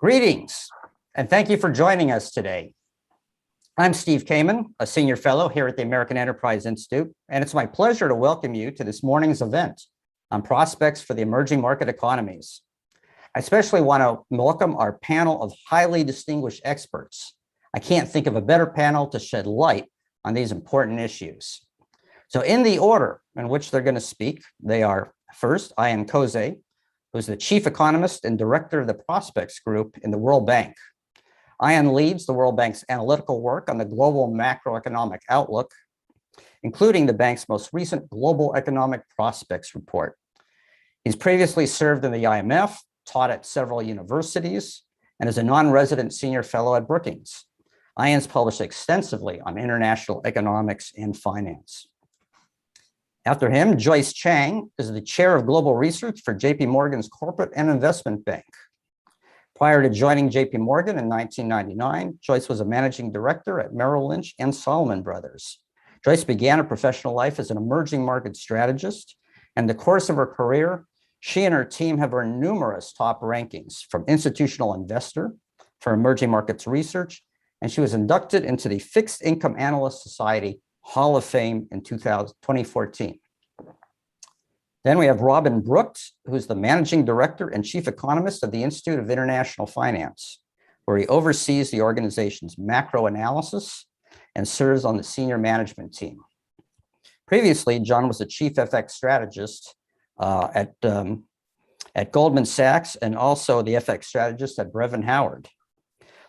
Greetings, and thank you for joining us today. I'm Steve Kamen, a senior fellow here at the American Enterprise Institute, and it's my pleasure to welcome you to this morning's event on prospects for the emerging market economies. I especially want to welcome our panel of highly distinguished experts. I can't think of a better panel to shed light on these important issues. So in the order in which they're going to speak, they are first, Ian Koze, who's the chief economist and director of the Prospects Group in the World Bank. Ian leads the World Bank's analytical work on the global macroeconomic outlook, including the bank's most recent Global Economic Prospects Report. He's previously served in the IMF, taught at several universities, and is a non-resident senior fellow at Brookings. Ian's published extensively on international economics and finance. After him, Joyce Chang is the chair of global research for JP Morgan's Corporate and Investment Bank. Prior to joining JP Morgan in 1999, Joyce was a managing director at Merrill Lynch and Salomon Brothers. Joyce began her professional life as an emerging market strategist, and in the course of her career, she and her team have earned numerous top rankings from Institutional Investor for emerging markets research, and she was inducted into the Fixed Income Analyst Society Hall of Fame in 2014. Then we have Robin Brooks, who's the managing director and chief economist of the Institute of International Finance, where he oversees the organization's macro analysis and serves on the senior management team. Previously, John was the chief FX strategist at Goldman Sachs and also the FX strategist at Brevin Howard.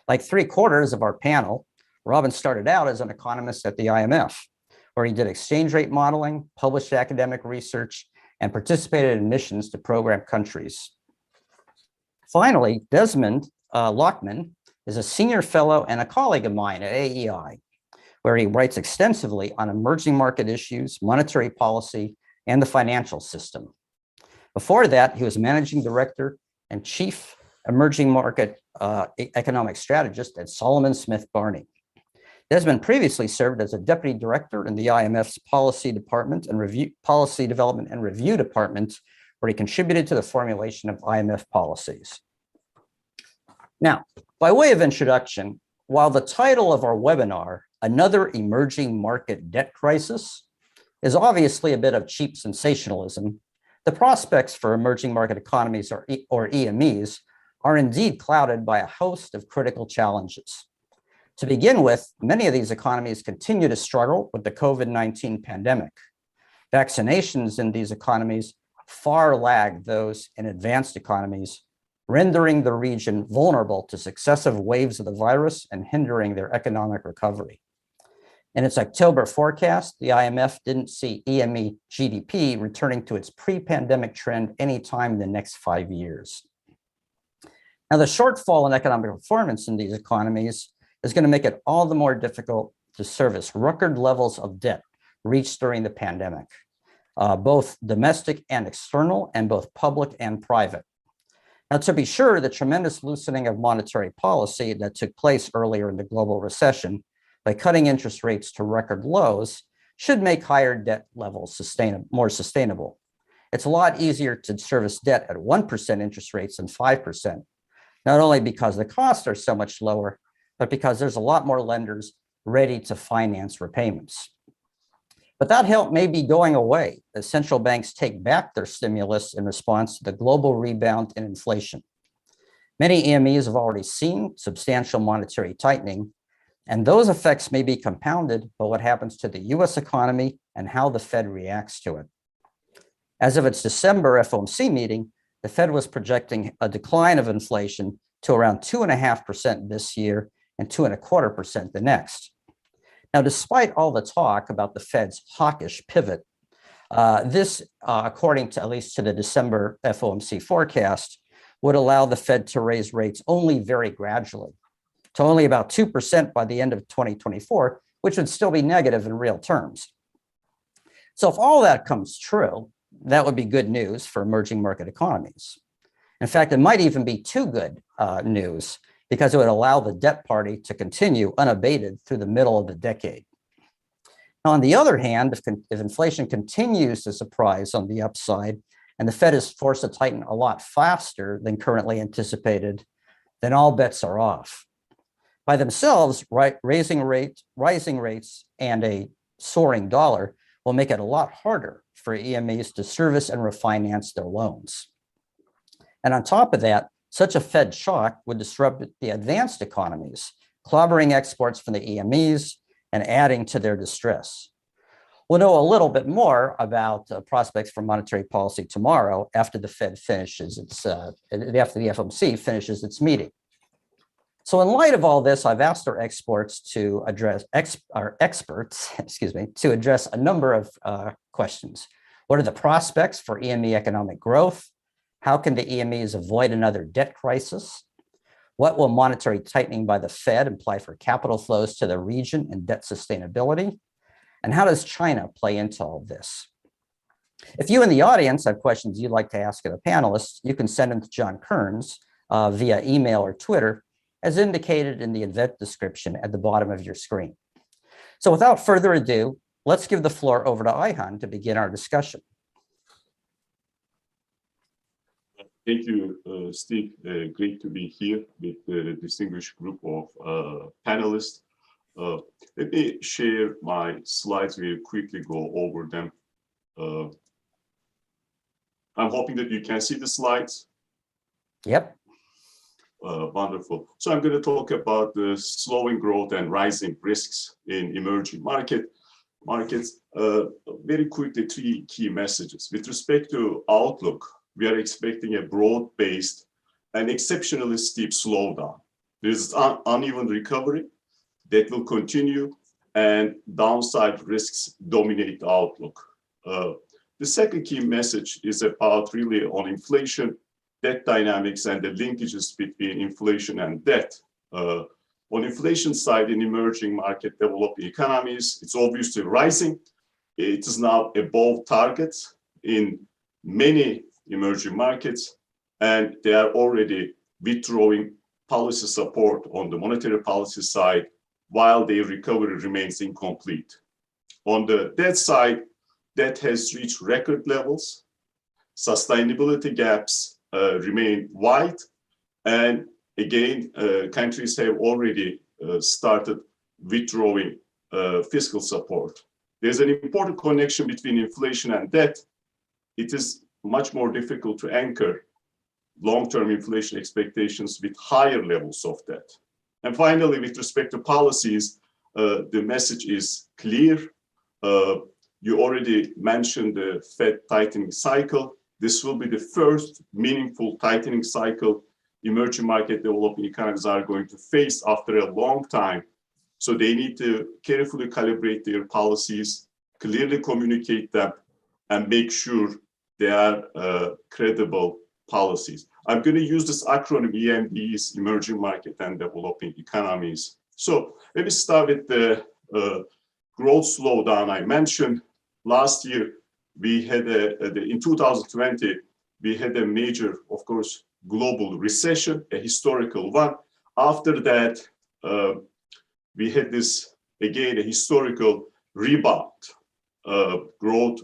Like 3/4 of our panel, Robin started out as an economist at the IMF, where he did exchange rate modeling, published academic research, and participated in missions to program countries. Finally, Desmond Lockman is a senior fellow and a colleague of mine at AEI, where he writes extensively on emerging market issues, monetary policy, and the financial system. Before that, he was managing director and chief emerging market economic strategist at Solomon Smith Barney. Desmond previously served as a deputy director in the IMF's policy development and review department, where he contributed to the formulation of IMF policies. Now, by way of introduction, while the title of our webinar, Another Emerging Market Debt Crisis, is obviously a bit of cheap sensationalism, the prospects for emerging market economies, or EMEs, are indeed clouded by a host of critical challenges. To begin with, many of these economies continue to struggle with the COVID-19 pandemic. Vaccinations in these economies far lag those in advanced economies, rendering the region vulnerable to successive waves of the virus and hindering their economic recovery. In its October forecast, the IMF didn't see EME GDP returning to its pre-pandemic trend anytime in the next 5 years. Now, the shortfall in economic performance in these economies is going to make it all the more difficult to service record levels of debt reached during the pandemic, both domestic and external, and both public and private. Now, to be sure, the tremendous loosening of monetary policy that took place earlier in the global recession by cutting interest rates to record lows should make higher debt levels more sustainable. It's a lot easier to service debt at 1% interest rates than 5%, not only because the costs are so much lower, but because there's a lot more lenders ready to finance repayments. But that help may be going away as central banks take back their stimulus in response to the global rebound in inflation. Many EMEs have already seen substantial monetary tightening, and those effects may be compounded by what happens to the US economy and how the Fed reacts to it. As of its December FOMC meeting, the Fed was projecting a decline of inflation to around 2.5% this year and 2.25% the next. Now, despite all the talk about the Fed's hawkish pivot, this, according to at least to the December FOMC forecast, would allow the Fed to raise rates only very gradually, to only about 2% by the end of 2024, which would still be negative in real terms. So if all that comes true, that would be good news for emerging market economies. In fact, it might even be too good news, because it would allow the debt party to continue unabated through the middle of the decade. Now, on the other hand, if inflation continues to surprise on the upside and the Fed is forced to tighten a lot faster than currently anticipated, then all bets are off. By themselves, rising rates and a soaring dollar will make it a lot harder for EMEs to service and refinance their loans. And on top of that, such a Fed shock would disrupt the advanced economies, clobbering exports from the EMEs and adding to their distress. We'll know a little bit more about prospects for monetary policy tomorrow after the Fed finishes after the FOMC finishes its meeting. So in light of all this, I've asked our experts to address a number of questions. What are the prospects for EME economic growth? How can the EMEs avoid another debt crisis? What will monetary tightening by the Fed imply for capital flows to the region and debt sustainability? And how does China play into all this? If you in the audience have questions you'd like to ask of the panelists, you can send them to John Kearns via email or Twitter, as indicated in the event description at the bottom of your screen. So without further ado, let's give the floor over to Ayhan to begin our discussion. Thank you, Steve. Great to be here with the distinguished group of panelists. Let me share my slides. We'll quickly go over them. I'm hoping that you can see the slides. Yep. Wonderful. So I'm going to talk about the slowing growth and rising risks in emerging markets. Very quickly, three key messages. With respect to outlook, we are expecting a broad-based and exceptionally steep slowdown. There's uneven recovery that will continue, and downside risks dominate the outlook. The second key message is about really on inflation, debt dynamics, and the linkages between inflation and debt. On inflation side, in emerging market developing economies, it's obviously rising. It is now above targets in many emerging markets, and they are already withdrawing policy support on the monetary policy side while their recovery remains incomplete. On the debt side, debt has reached record levels. Sustainability gaps remain wide. And again, countries have already started withdrawing fiscal support. There's an important connection between inflation and debt. It is much more difficult to anchor long-term inflation expectations with higher levels of debt. And finally, with respect to policies, the message is clear. You already mentioned the Fed tightening cycle. This will be the first meaningful tightening cycle emerging market developing economies are going to face after a long time. So they need to carefully calibrate their policies, clearly communicate them, and make sure they are credible policies. I'm going to use this acronym EMDs, Emerging Market and Developing Economies. So let me start with the growth slowdown I mentioned. Last year, we had in 2020, we had a major, of course, global recession, a historical one. After that, we had this, again, a historical rebound. Growth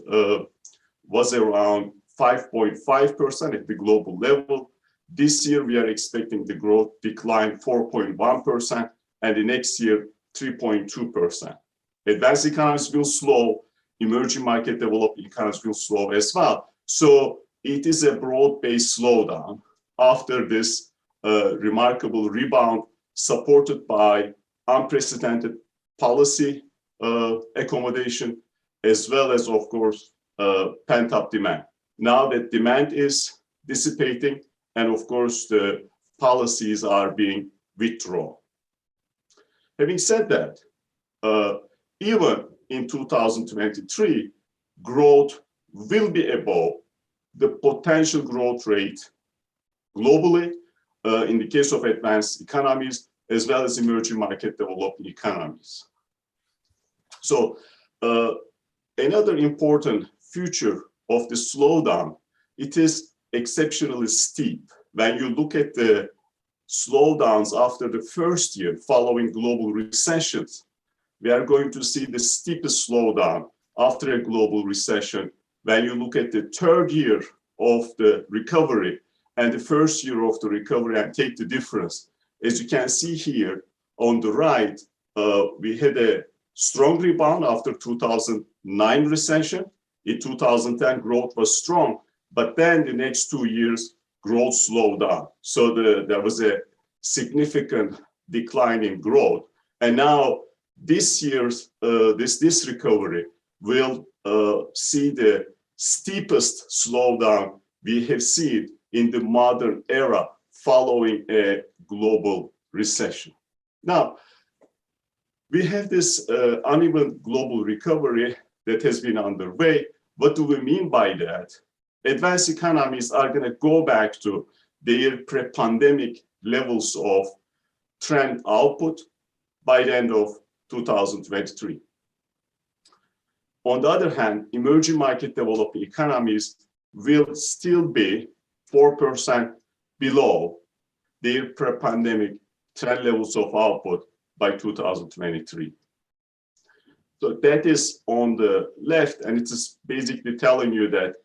was around 5.5% at the global level. This year, we are expecting the growth decline 4.1%, and the next year, 3.2%. Advanced economies will slow, emerging market developing economies will slow as well. So it is a broad-based slowdown after this remarkable rebound supported by unprecedented policy accommodation, as well as, of course, pent-up demand. Now that demand is dissipating, and of course, the policies are being withdrawn. Having said that, even in 2023, growth will be above the potential growth rate globally in the case of advanced economies, as well as emerging market developing economies. So another important feature of the slowdown, it is exceptionally steep. When you look at the slowdowns after the first year following global recessions, we are going to see the steepest slowdown after a global recession. When you look at the third year of the recovery and the first year of the recovery and take the difference, As you can see here on the right, we had a strong rebound after 2009 recession. In 2010, growth was strong, but then the next 2 years, growth slowed down. So there was a significant decline in growth. And now this year's, this recovery will see the steepest slowdown we have seen in the modern era following a global recession. Now, we have this uneven global recovery that has been underway. What do we mean by that? Advanced economies are going to go back to their pre-pandemic levels of trend output by the end of 2023. On the other hand, emerging market developing economies will still be 4% below their pre-pandemic trend levels of output by 2023. So that is on the left, and it is basically telling you that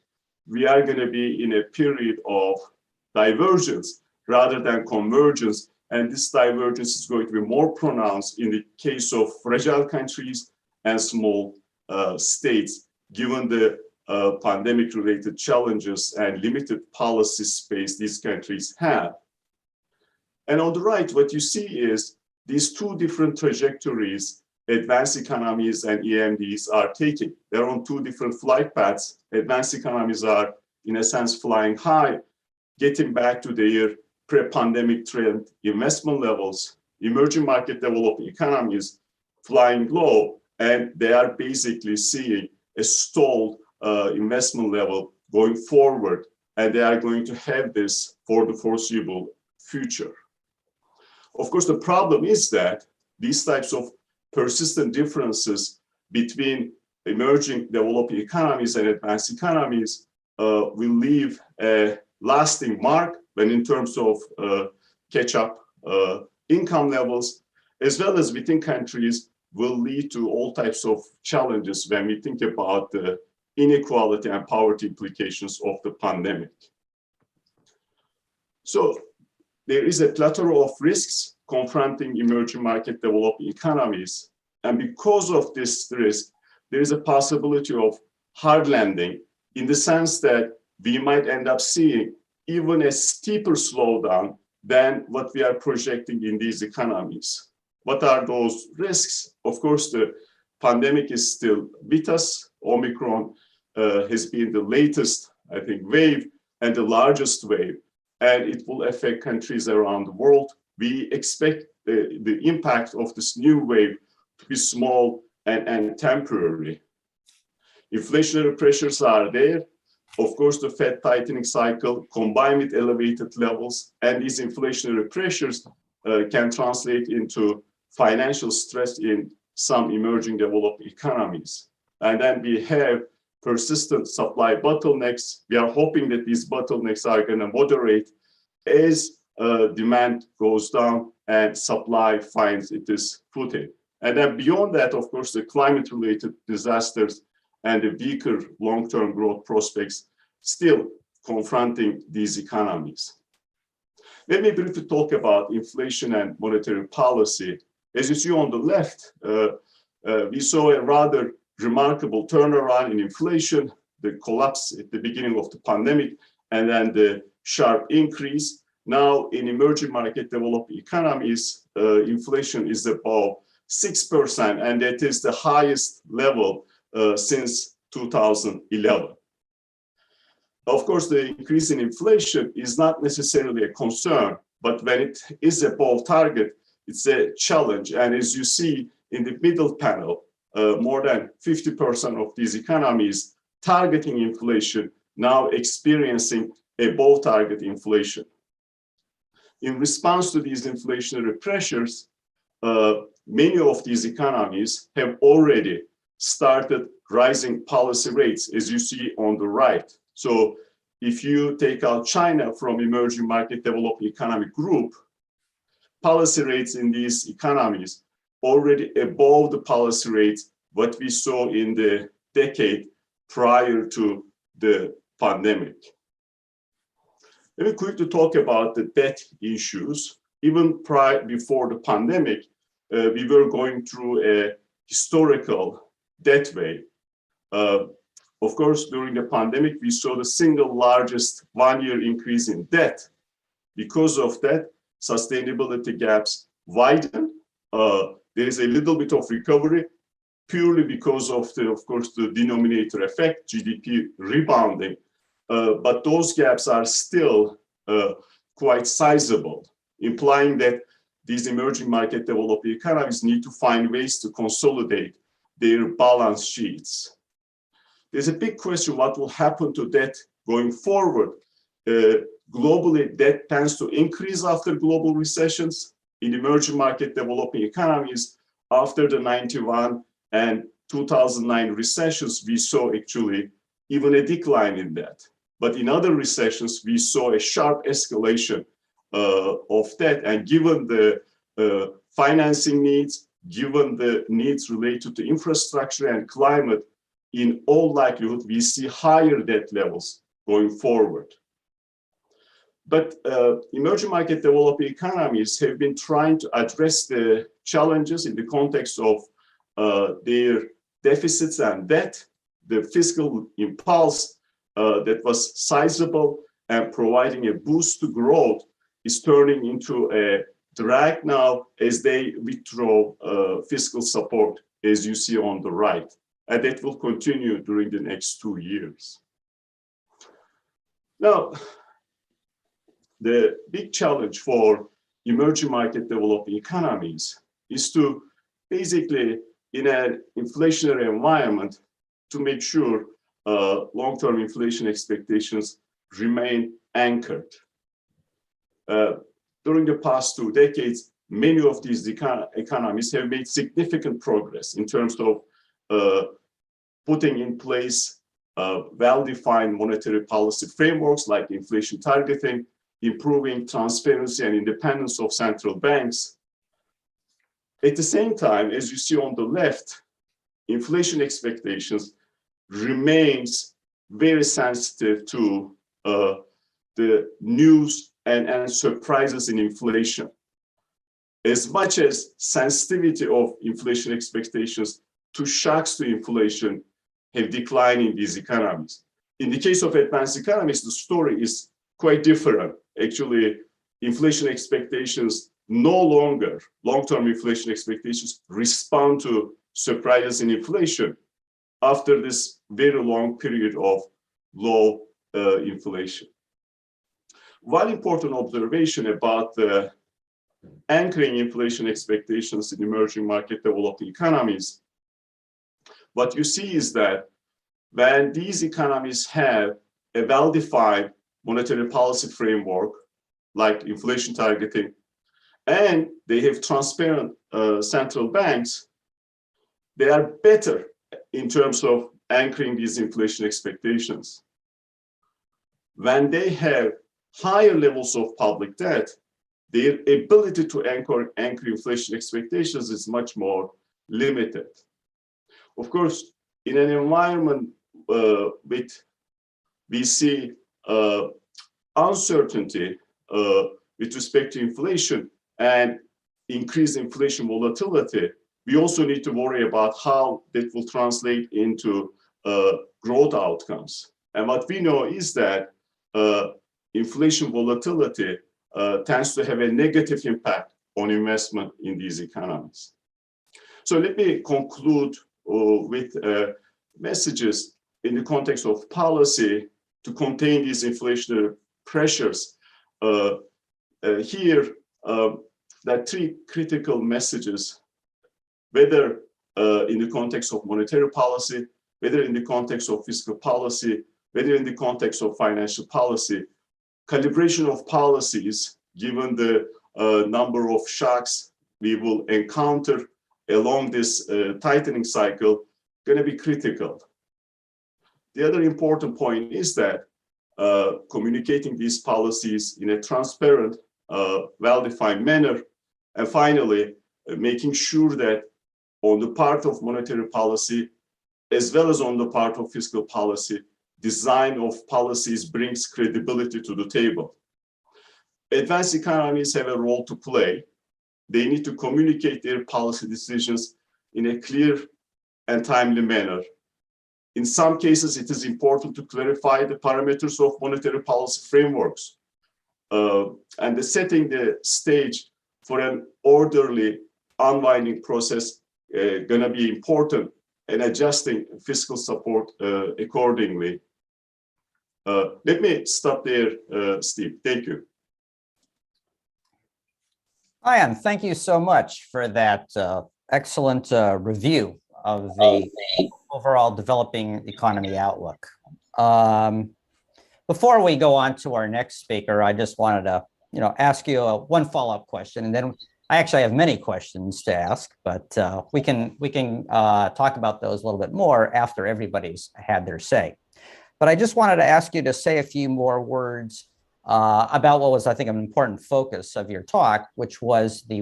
we are going to be in a period of divergence rather than convergence, and this divergence is going to be more pronounced in the case of fragile countries and small states, given the pandemic-related challenges and limited policy space these countries have. And on the right, what you see is these two different trajectories advanced economies and EMDs are taking. They're on two different flight paths. Advanced economies are, in a sense, flying high, getting back to their pre-pandemic trend investment levels. Emerging market developing economies flying low, and they are basically seeing a stalled investment level going forward, and they are going to have this for the foreseeable future. Of course, the problem is that these types of persistent differences between emerging developing economies and advanced economies will leave a lasting mark when in terms of catch-up income levels, as well as within countries, will lead to all types of challenges when we think about the inequality and poverty implications of the pandemic. So there is a plethora of risks confronting emerging market developing economies. And because of this risk, there is a possibility of hard landing in the sense that we might end up seeing even a steeper slowdown than what we are projecting in these economies. What are those risks? Of course, the pandemic is still with us. Omicron has been the latest, I think, wave and the largest wave, and it will affect countries around the world. We expect the impact of this new wave to be small and temporary. Inflationary pressures are there. Of course, the Fed tightening cycle combined with elevated levels, and these inflationary pressures can translate into financial stress in some emerging developed economies. And then we have persistent supply bottlenecks. We are hoping that these bottlenecks are going to moderate as demand goes down and supply finds its footing. And then beyond that, of course, the climate-related disasters and the weaker long-term growth prospects still confronting these economies. Let me briefly talk about inflation and monetary policy. As you see on the left, we saw a rather remarkable turnaround in inflation, the collapse at the beginning of the pandemic, and then the sharp increase. Now, in emerging market developing economies, inflation is above 6%, and that is the highest level since 2011. Of course, the increase in inflation is not necessarily a concern, but when it is above target, it's a challenge. And as you see in the middle panel, more than 50% of these economies targeting inflation now experiencing above target inflation. In response to these inflationary pressures, many of these economies have already started rising policy rates, as you see on the right. So if you take out China from emerging market developing economy group, policy rates in these economies already above the policy rates what we saw in the decade prior to the pandemic. Let me quickly talk about the debt issues. even before the pandemic, we were going through a historical debt wave. Of course, during the pandemic, we saw the single largest one-year increase in debt. Because of that, sustainability gaps widen. There is a little bit of recovery purely because of the denominator effect, GDP rebounding. But those gaps are still quite sizable, implying that these emerging market developing economies need to find ways to consolidate their balance sheets. There's a big question what will happen to debt going forward. Globally, debt tends to increase after global recessions. In emerging market developing economies, after the 91 and 2009 recessions, we saw actually even a decline in debt. But in other recessions, we saw a sharp escalation of debt. And given the financing needs, given the needs related to infrastructure and climate, in all likelihood, we see higher debt levels going forward. But emerging market developing economies have been trying to address the challenges in the context of their deficits and debt. The fiscal impulse that was sizable and providing a boost to growth is turning into a drag now as they withdraw fiscal support, as you see on the right. And that will continue during the next 2 years. Now, the big challenge for emerging market developing economies is to basically, in an inflationary environment, to make sure long-term inflation expectations remain anchored. During the past 2 decades, many of these economies have made significant progress in terms of putting in place well-defined monetary policy frameworks like inflation targeting, improving transparency and independence of central banks. At the same time, as you see on the left, inflation expectations remains very sensitive to the news and surprises in inflation. As much as sensitivity of inflation expectations to shocks to inflation have declined in these economies. In the case of advanced economies, the story is quite different. Actually, inflation expectations no longer, long-term inflation expectations respond to surprises in inflation after this very long period of low inflation. One important observation about the anchoring inflation expectations in emerging market developing economies, what you see is that when these economies have a well-defined monetary policy framework, like inflation targeting, and they have transparent central banks, they are better in terms of anchoring these inflation expectations. When they have higher levels of public debt, their ability to anchor inflation expectations is much more limited. Of course, in an environment we see uncertainty with respect to inflation and increased inflation volatility, we also need to worry about how that will translate into growth outcomes. And what we know is that inflation volatility tends to have a negative impact on investment in these economies. So let me conclude with messages in the context of policy to contain these inflationary pressures. Here, there are 3 critical messages, whether in the context of monetary policy, whether in the context of fiscal policy, whether in the context of financial policy. Calibration of policies, given the number of shocks we will encounter along this tightening cycle, going to be critical. The other important point is that communicating these policies in a transparent, well-defined manner, and finally, making sure that on the part of monetary policy, as well as on the part of fiscal policy, design of policies brings credibility to the table. advanced economies have a role to play. They need to communicate their policy decisions in a clear and timely manner. In some cases, it is important to clarify the parameters of monetary policy frameworks and setting the stage for an orderly unwinding process going to be important, and adjusting fiscal support accordingly. Let me stop there, Steve. Thank you. Ian, thank you so much for that excellent review of the overall developing economy outlook. Before we go on to our next speaker, I just wanted to, ask you one follow-up question, and then I actually have many questions to ask, but we can talk about those a little bit more after everybody's had their say. But I just wanted to ask you to say a few more words about what was, I think, an important focus of your talk, which was the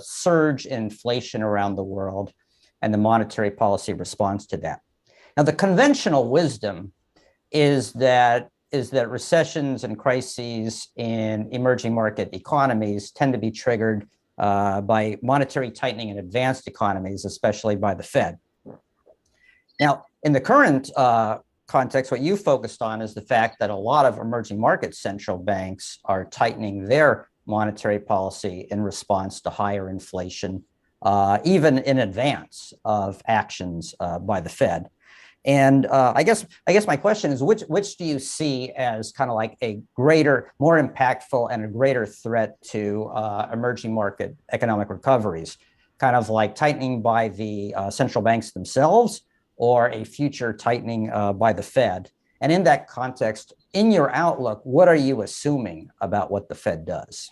surge in inflation around the world and the monetary policy response to that. Now, the conventional wisdom is that recessions and crises in emerging market economies tend to be triggered by monetary tightening in advanced economies, especially by the Fed. Now, in the current context, what you focused on is the fact that a lot of emerging market central banks are tightening their monetary policy in response to higher inflation, even in advance of actions by the Fed. And I guess my question is, which do you see as kind of like a greater, more impactful and a greater threat to emerging market economic recoveries, kind of like tightening by the central banks themselves, or a future tightening by the Fed? And in that context, in your outlook, what are you assuming about what the Fed does?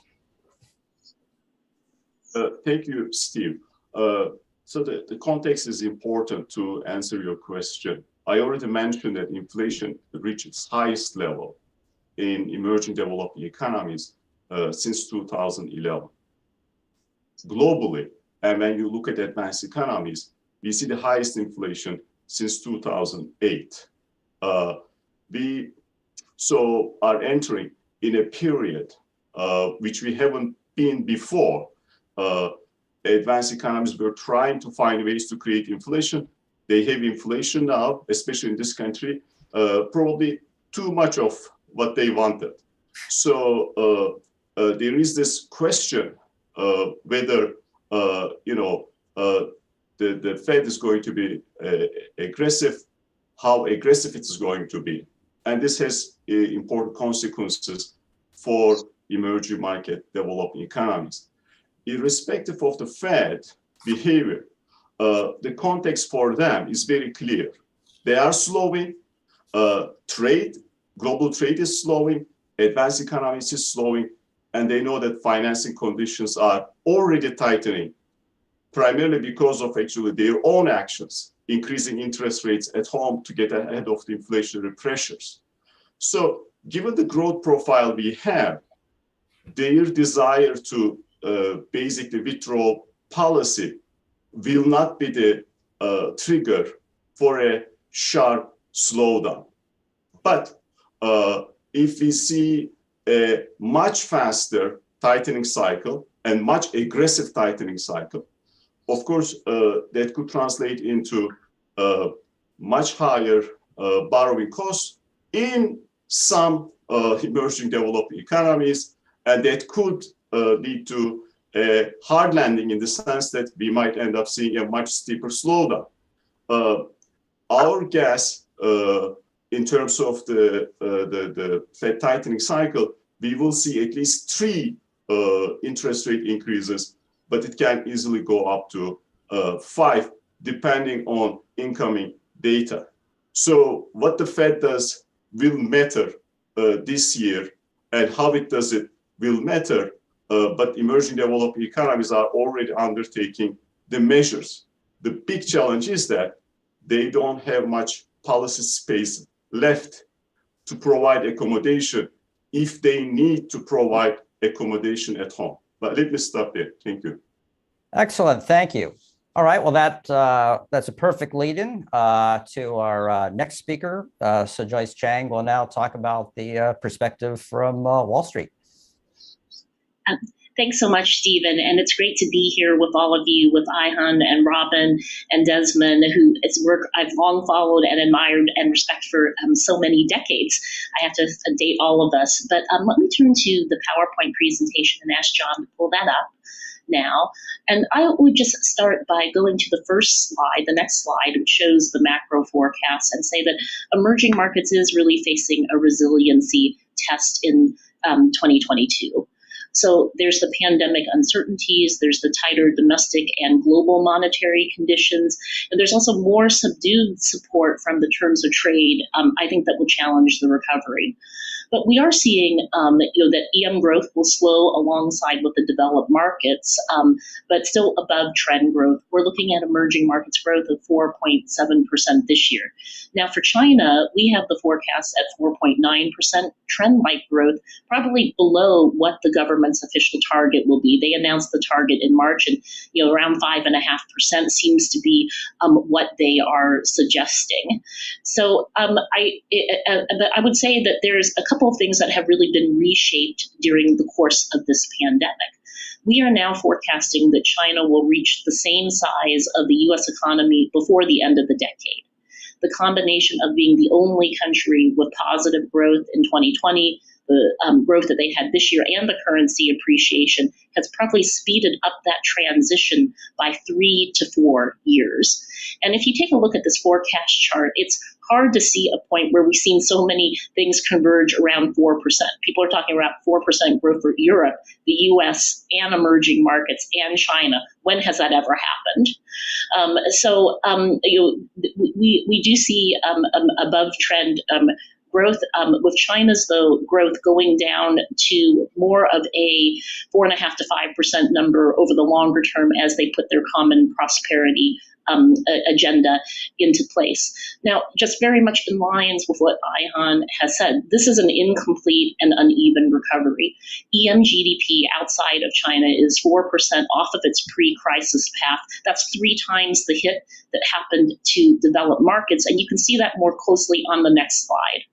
Thank you, Steve. So the context is important to answer your question. I already mentioned that inflation reached its highest level in emerging developing economies since 2011. Globally, and when you look at advanced economies, we see the highest inflation since 2008. We are entering in a period which we haven't been before. Advanced economies were trying to find ways to create inflation. They have inflation now, especially in this country, probably too much of what they wanted. So there is this question whether the Fed is going to be aggressive, how aggressive it is going to be. And this has important consequences for emerging market developing economies. Irrespective of the Fed behavior, the context for them is very clear. They are slowing, global trade is slowing, advanced economies is slowing, and they know that financing conditions are already tightening, primarily because of actually their own actions, increasing interest rates at home to get ahead of the inflationary pressures. So given the growth profile we have, their desire to basically withdraw policy will not be the trigger for a sharp slowdown. But if we see a much faster tightening cycle and much aggressive tightening cycle, of course, that could translate into much higher borrowing costs in some emerging developing economies, and that could lead to a hard landing in the sense that we might end up seeing a much steeper slowdown. Our guess in terms of the Fed tightening cycle, we will see at least 3 interest rate increases, but it can easily go up to 5, depending on incoming data. So what the Fed does will matter this year, and how it does it will matter. But emerging developing economies are already undertaking the measures. The big challenge is that they don't have much policy space left to provide accommodation if they need to provide accommodation at home. But let me stop there. Thank you. Excellent. Thank you. All right. Well, that's a perfect lead-in to our next speaker. So Joyce Chang will now talk about the perspective from Wall Street. Um, Thanks so much, Stephen. And it's great to be here with all of you, with Ihan and Robin and Desmond, who it's work I've long followed and admired and respect for so many decades. I have to date all of us. But let me turn to the PowerPoint presentation and ask John to pull that up now. And I would just start by going to the first slide, the next slide, which shows the macro forecast, and say that emerging markets is really facing a resiliency test in 2022. So there's the pandemic uncertainties, there's the tighter domestic and global monetary conditions, and there's also more subdued support from the terms of trade, I think that will challenge the recovery. But we are seeing that EM growth will slow alongside with the developed markets, but still above trend growth. We're looking at emerging markets growth of 4.7% this year. Now for China, we have the forecast at 4.9% trend-like growth, probably below what the government's official target will be. They announced the target in March, and around 5.5% seems to be what they are suggesting. So but I would say that there's a couple of things that have really been reshaped during the course of this pandemic. We are now forecasting that China will reach the same size of the US economy before the end of the decade. The combination of being the only country with positive growth in 2020, the growth that they had this year, and the currency appreciation has probably speeded up that transition by 3 to 4 years. And if you take a look at this forecast chart, it's hard to see a point where we've seen so many things converge around 4%. People are talking about 4% growth for Europe, the US, and emerging markets, and China. When has that ever happened? We do see above trend growth, with China's growth going down to more of a 4.5% to 5% number over the longer term as they put their common prosperity agenda into place. Now, just very much in lines with what Ihan has said, this is an incomplete and uneven recovery. EM GDP outside of China is 4% off of its pre-crisis path. That's 3 times the hit that happened to developed markets, and you can see that more closely on the next slide.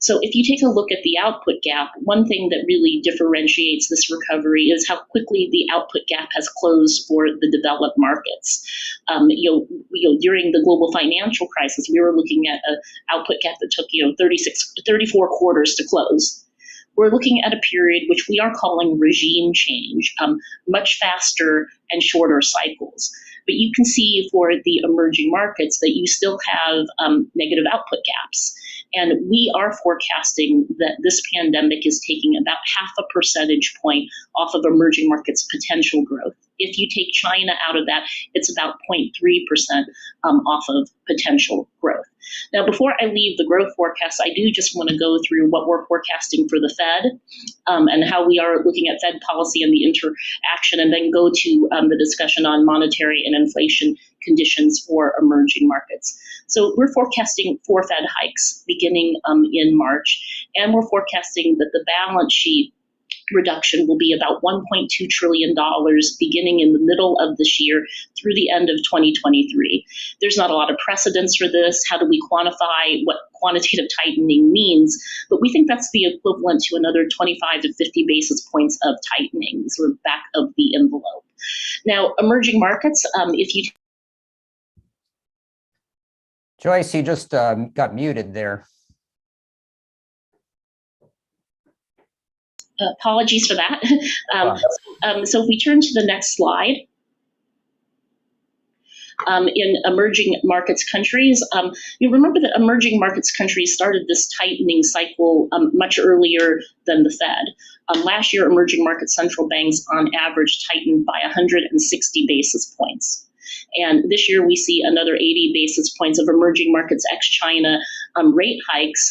So if you take a look at the output gap, one thing that really differentiates this recovery is how quickly the output gap has closed for the developed markets. During the global financial crisis, we were looking at an output gap that took 34 quarters to close. We're looking at a period which we are calling regime change, much faster and shorter cycles. But you can see for the emerging markets that you still have negative output gaps. And we are forecasting that this pandemic is taking about 0.5 percentage point off of emerging markets' potential growth. If you take China out of that, it's about 0.3% off of potential growth. Now, before I leave the growth forecast, I do just want to go through what we're forecasting for the Fed and how we are looking at Fed policy and the interaction, and then go to the discussion on monetary and inflation conditions for emerging markets. So we're forecasting 4 Fed hikes beginning in March, and we're forecasting that the balance sheet reduction will be about $1.2 trillion beginning in the middle of this year through the end of 2023. There's not a lot of precedence for this. How do we quantify what quantitative tightening means? But we think that's the equivalent to another 25 to 50 basis points of tightening, sort of back of the envelope. Now, emerging markets, if you... Joyce, you just got muted there. Apologies for that. So if we turn to the next slide, in emerging markets countries, you remember that emerging markets countries started this tightening cycle much earlier than the Fed. Last year, emerging market central banks on average tightened by 160 basis points. And this year we see another 80 basis points of emerging markets ex-China rate hikes.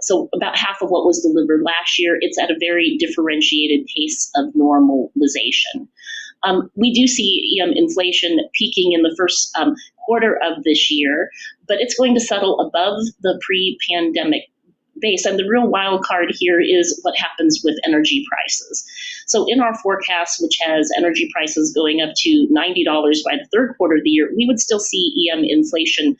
So about half of what was delivered last year. It's at a very differentiated pace of normalization. We do see inflation peaking in the first quarter of this year, but it's going to settle above the pre-pandemic base. And the real wild card here is what happens with energy prices. So in our forecast, which has energy prices going up to $90 by the third quarter of the year, we would still see EM inflation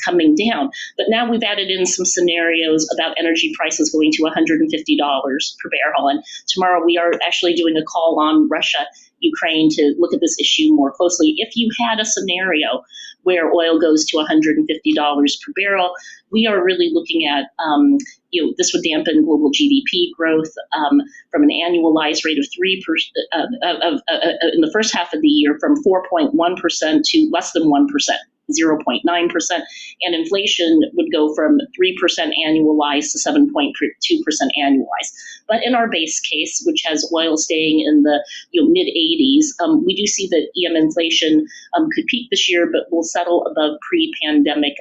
coming down. But now we've added in some scenarios about energy prices going to $150 per barrel. And tomorrow we are actually doing a call on Russia, Ukraine to look at this issue more closely. If you had a scenario where oil goes to $150 per barrel, we are really looking at, this would dampen global GDP growth from an annualized rate of 3% in the first half of the year, from 4.1% to less than 1%. 0.9%, and inflation would go from 3% annualized to 7.2% annualized. But in our base case, which has oil staying in the mid 80s, we do see that EM inflation could peak this year, but will settle above pre-pandemic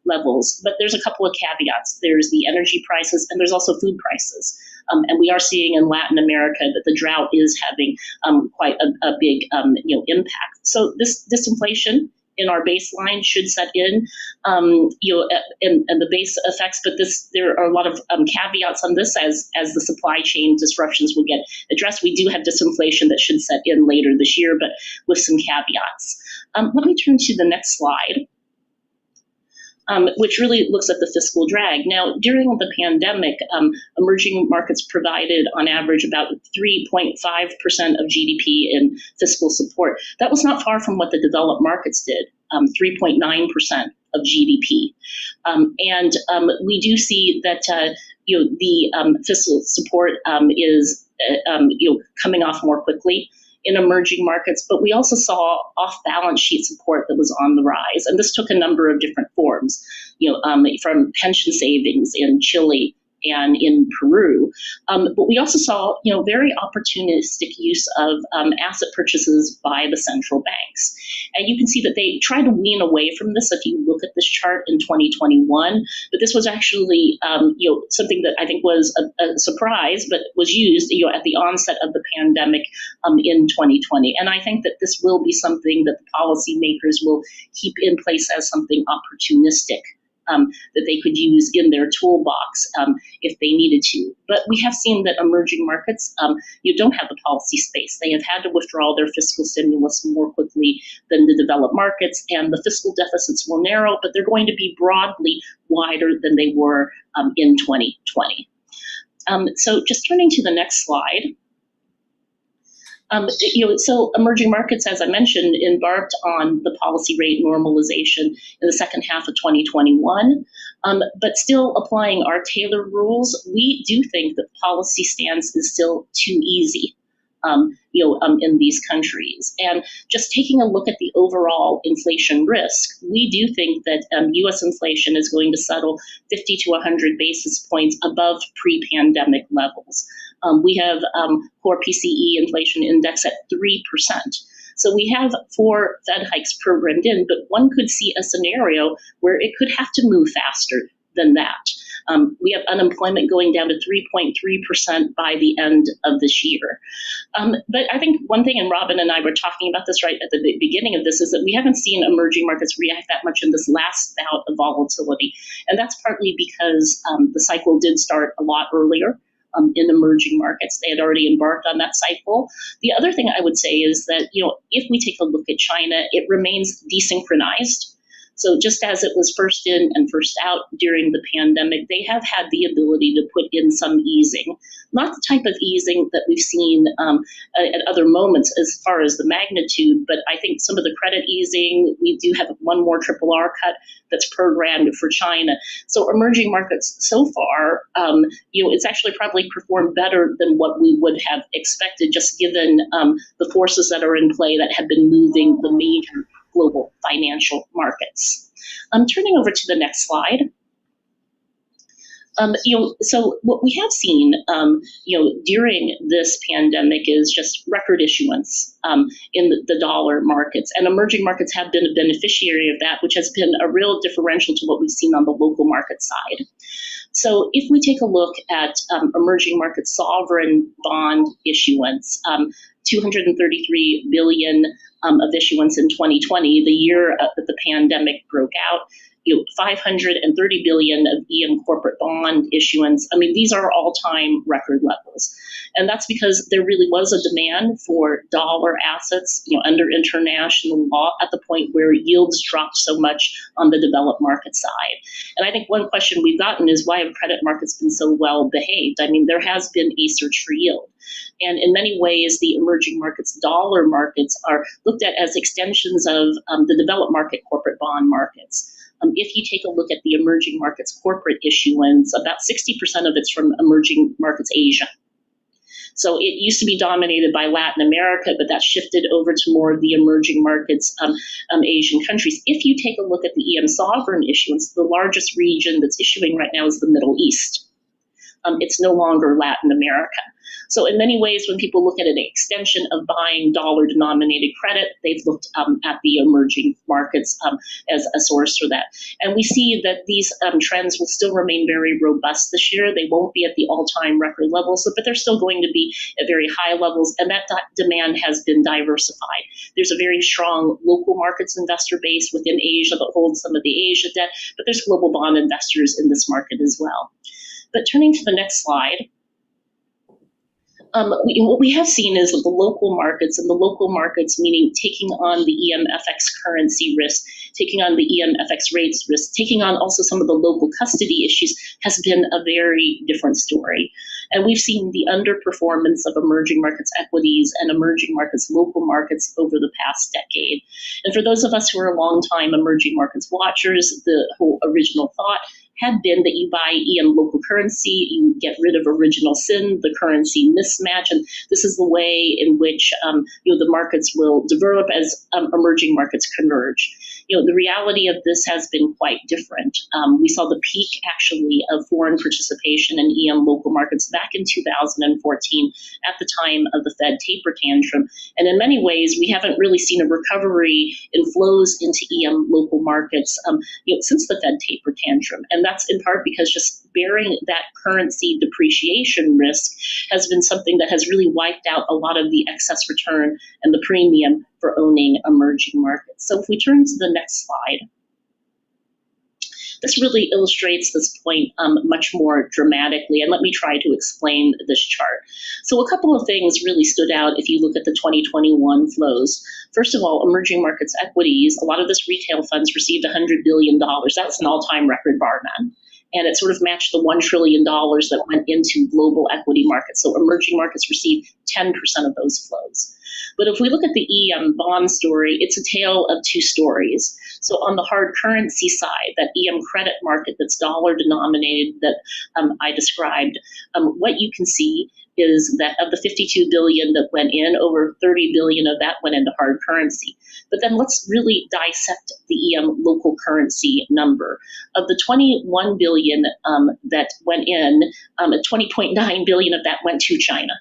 levels. But there's a couple of caveats. There's the energy prices, and there's also food prices. And we are seeing in Latin America that the drought is having quite a big impact. So this disinflation in our baseline should set in, and the base effects. But there are a lot of caveats on this as the supply chain disruptions will get addressed. We do have disinflation that should set in later this year, but with some caveats. Let me turn to the next slide. Which really looks at the fiscal drag. Now, during the pandemic, emerging markets provided on average about 3.5% of GDP in fiscal support. That was not far from what the developed markets did, 3.9% of GDP. And we do see that the fiscal support is coming off more quickly in emerging markets, but we also saw off-balance sheet support that was on the rise. And this took a number of different forms, from pension savings in Chile and in Peru. But we also saw, very opportunistic use of asset purchases by the central banks. And you can see that they try to wean away from this if you look at this chart in 2021. But this was actually, something that I think was a surprise, but was used, at the onset of the pandemic in 2020. And I think that this will be something that the policymakers will keep in place as something opportunistic. That they could use in their toolbox if they needed to. But we have seen that emerging markets don't have the policy space. They have had to withdraw their fiscal stimulus more quickly than the developed markets, and the fiscal deficits will narrow, but they're going to be broadly wider than they were in 2020. So just turning to the next slide. So emerging markets, as I mentioned, embarked on the policy rate normalization in the second half of 2021, but still applying our Taylor rules. We do think that policy stance is still too easy. In these countries. And just taking a look at the overall inflation risk, we do think that U.S. inflation is going to settle 50 to 100 basis points above pre-pandemic levels. We have core PCE inflation index at 3%. So we have 4 Fed hikes programmed in, but one could see a scenario where it could have to move faster than that. We have unemployment going down to 3.3% by the end of this year. But I think one thing, and Robin and I were talking about this right at the beginning of this, is that we haven't seen emerging markets react that much in this last bout of volatility. And that's partly because the cycle did start a lot earlier. In emerging markets. They had already embarked on that cycle. The other thing I would say is that, if we take a look at China, it remains desynchronized. So just as it was first in and first out during the pandemic, they have had the ability to put in some easing, not the type of easing that we've seen at other moments as far as the magnitude, but I think some of the credit easing, we do have one more RRR cut that's programmed for China. So emerging markets so far, it's actually probably performed better than what we would have expected, just given the forces that are in play that have been moving the major global financial markets. Turning over to the next slide. So what we have seen, during this pandemic is just record issuance in the dollar markets, and emerging markets have been a beneficiary of that, which has been a real differential to what we've seen on the local market side. So if we take a look at emerging market sovereign bond issuance, 233 billion of issuance in 2020, the year that the pandemic broke out. 530 billion of EM corporate bond issuance. I mean, these are all-time record levels. And that's because there really was a demand for dollar assets, under international law at the point where yields dropped so much on the developed market side. And I think one question we've gotten is, why have credit markets been so well behaved? I mean, there has been a search for yield. And in many ways, the emerging markets dollar markets are looked at as extensions of the developed market corporate bond markets. If you take a look at the emerging markets corporate issuance, about 60% of it's from emerging markets Asia. So it used to be dominated by Latin America, but that shifted over to more of the emerging markets, Asian countries. If you take a look at the EM sovereign issuance, the largest region that's issuing right now is the Middle East. It's no longer Latin America. So in many ways, when people look at an extension of buying dollar-denominated credit, they've looked at the emerging markets as a source for that. And we see that these trends will still remain very robust this year. They won't be at the all-time record levels, but they're still going to be at very high levels, and that demand has been diversified. There's a very strong local markets investor base within Asia that holds some of the Asia debt, but there's global bond investors in this market as well. But turning to the next slide, what we have seen is that the local markets, and the local markets meaning taking on the EMFX currency risk, taking on the EMFX rates risk, taking on also some of the local custody issues, has been a very different story. And we've seen the underperformance of emerging markets equities and emerging markets local markets over the past decade. And for those of us who are longtime emerging markets watchers, the whole original thought had been that you buy EM local currency, you get rid of original sin, the currency mismatch, and this is the way in which the markets will develop as emerging markets converge. The reality of this has been quite different. We saw the peak, actually, of foreign participation in EM local markets back in 2014 at the time of the Fed taper tantrum. And in many ways, we haven't really seen a recovery in flows into EM local markets since the Fed taper tantrum. And that's in part because just bearing that currency depreciation risk has been something that has really wiped out a lot of the excess return and the premium for owning emerging markets. So if we turn to the next slide, this really illustrates this point much more dramatically, and let me try to explain this chart. So a couple of things really stood out if you look at the 2021 flows. First of all, emerging markets equities, a lot of this retail funds received $100 billion. That's an all-time record, bar none. And it sort of matched the $1 trillion that went into global equity markets. So emerging markets received 10% of those flows. But if we look at the EM bond story, it's a tale of two stories. So on the hard currency side, that EM credit market that's dollar denominated that I described, what you can see is that of the 52 billion that went in, over 30 billion of that went into hard currency. But then let's really dissect the EM local currency number. Of the 21 billion that went in, 20.9 billion of that went to China.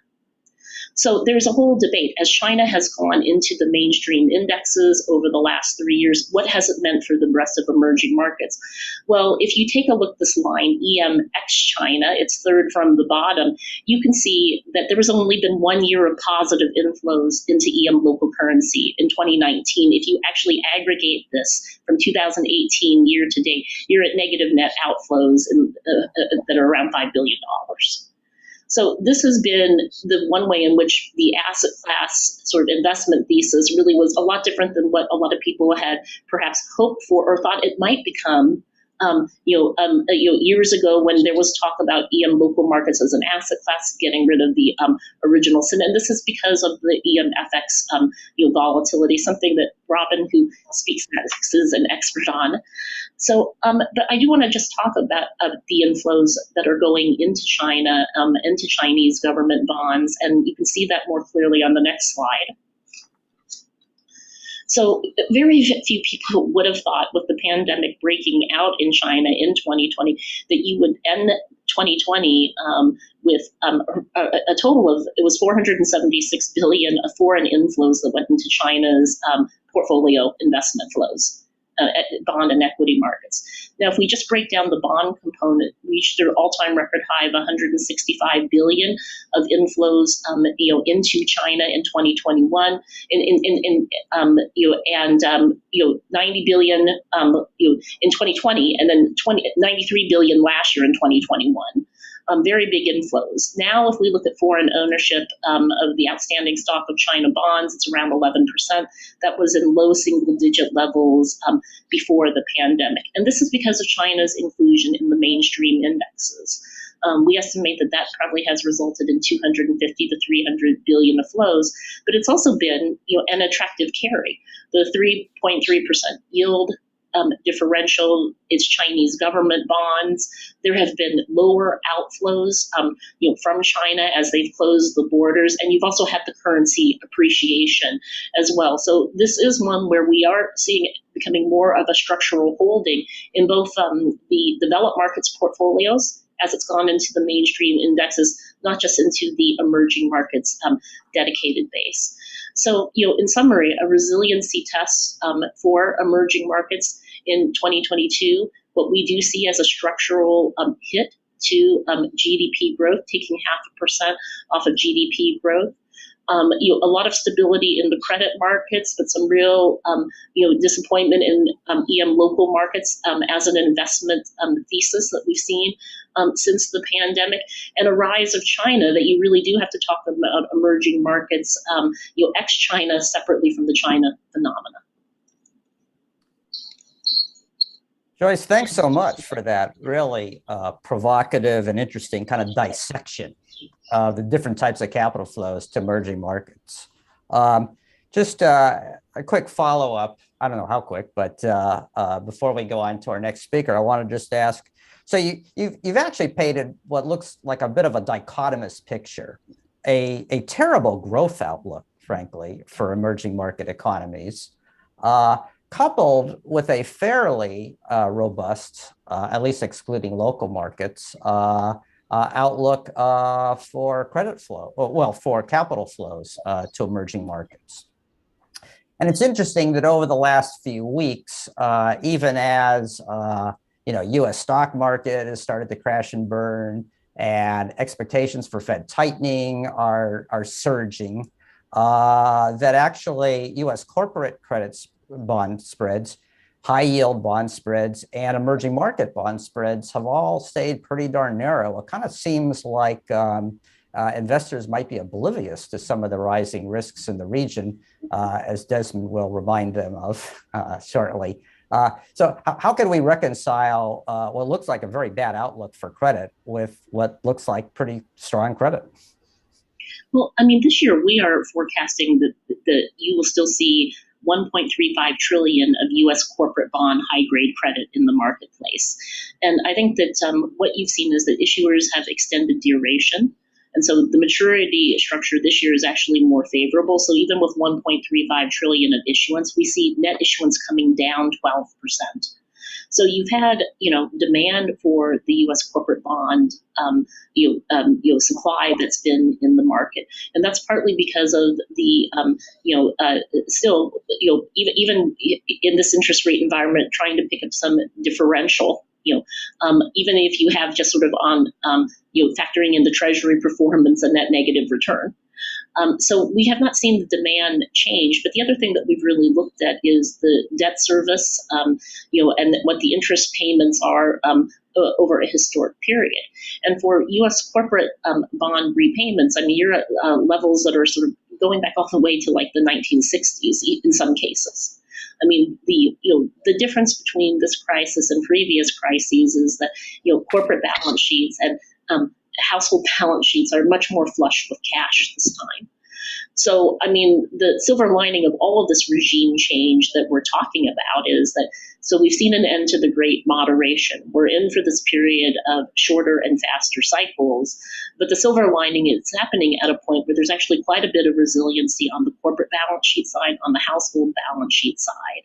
So there's a whole debate. As China has gone into the mainstream indexes over the last 3 years, what has it meant for the rest of emerging markets? Well, if you take a look at this line, EM ex-China, it's third from the bottom, you can see that there has only been 1 year of positive inflows into EM local currency in 2019. If you actually aggregate this from 2018 year to date, you're at negative net outflows that are around $5 billion. So this has been the one way in which the asset class sort of investment thesis really was a lot different than what a lot of people had perhaps hoped for or thought it might become. Years ago when there was talk about EM local markets as an asset class, getting rid of the original sin, and this is because of the EMFX volatility, something that Robin, who speaks FX, is an expert on. So, but I do want to just talk about the inflows that are going into China, into Chinese government bonds, and you can see that more clearly on the next slide. So very few people would have thought with the pandemic breaking out in China in 2020 that you would end 2020 with a total of, it was 476 billion of foreign inflows that went into China's portfolio investment flows. bond and equity markets. Now, if we just break down the bond component, we reached an all-time record high of 165 billion of inflows, into China in 2021, and 90 billion, in 2020, and then 93 billion last year in 2021. Very big inflows. Now, if we look at foreign ownership of the outstanding stock of China bonds, it's around 11%. That was in low single-digit levels before the pandemic. And this is because of China's inclusion in the mainstream indexes. We estimate that that probably has resulted in 250 to 300 billion of flows, but it's also been, an attractive carry. The 3.3% yield differential is Chinese government bonds. There have been lower outflows, from China as they've closed the borders, and you've also had the currency appreciation as well. So this is one where we are seeing it becoming more of a structural holding in both the developed markets portfolios as it's gone into the mainstream indexes, not just into the emerging markets dedicated base. So, in summary, a resiliency test for emerging markets in 2022, what we do see as a structural hit to GDP growth, taking 0.5% off of GDP growth. A lot of stability in the credit markets, but some real, disappointment in EM local markets as an investment thesis that we've seen since the pandemic, and a rise of China that you really do have to talk about emerging markets, ex-China separately from the China phenomena. Joyce, thanks so much for that really provocative and interesting kind of dissection of the different types of capital flows to emerging markets. Just a quick follow-up, I don't know how quick, but before we go on to our next speaker, I want to just ask, so you've actually painted what looks like a bit of a dichotomous picture, a terrible growth outlook, frankly, for emerging market economies, coupled with a fairly robust, at least excluding local markets, outlook for credit flow, for capital flows to emerging markets. And it's interesting that over the last few weeks, even as U.S. stock market has started to crash and burn, and expectations for Fed tightening are surging, that actually U.S. corporate credits bond spreads, high yield bond spreads, and emerging market bond spreads have all stayed pretty darn narrow. It kind of seems like investors might be oblivious to some of the rising risks in the region, as Desmond will remind them of shortly. So how can we reconcile what looks like a very bad outlook for credit with what looks like pretty strong credit? Well, this year we are forecasting that you will still see 1.35 trillion of U.S. corporate bond high-grade credit in the marketplace. And I think that what you've seen is that issuers have extended duration. And so the maturity structure this year is actually more favorable. So even with 1.35 trillion of issuance, we see net issuance coming down 12%. So you've had, demand for the U.S. corporate bond, supply that's been in the market, and that's partly because of the, still, even in this interest rate environment, trying to pick up some differential. Even if you have just sort of on, factoring in the Treasury performance and net negative return. So we have not seen the demand change. But the other thing that we've really looked at is the debt service, and what the interest payments are over a historic period. And for U.S. corporate bond repayments, you're at levels that are sort of going back all the way to like the 1960s in some cases. The difference between this crisis and previous crises is that, corporate balance sheets and household balance sheets are much more flush with cash this time. So, the silver lining of all of this regime change that we're talking about is that, so we've seen an end to the great moderation. We're in for this period of shorter and faster cycles, but the silver lining is happening at a point where there's actually quite a bit of resiliency on the corporate balance sheet side, on the household balance sheet side.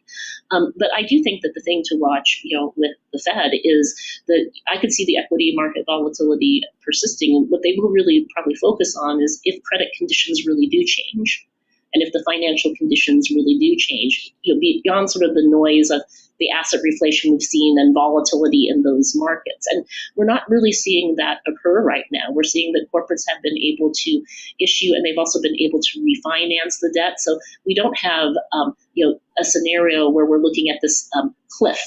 But I do think that the thing to watch, with the Fed is that I could see the equity market volatility persisting. What they will really probably focus on is if credit conditions really do change. And if the financial conditions really do change, beyond sort of the noise of the asset reflation we've seen and volatility in those markets. And we're not really seeing that occur right now. We're seeing that corporates have been able to issue, and they've also been able to refinance the debt. So we don't have a scenario where we're looking at this cliff,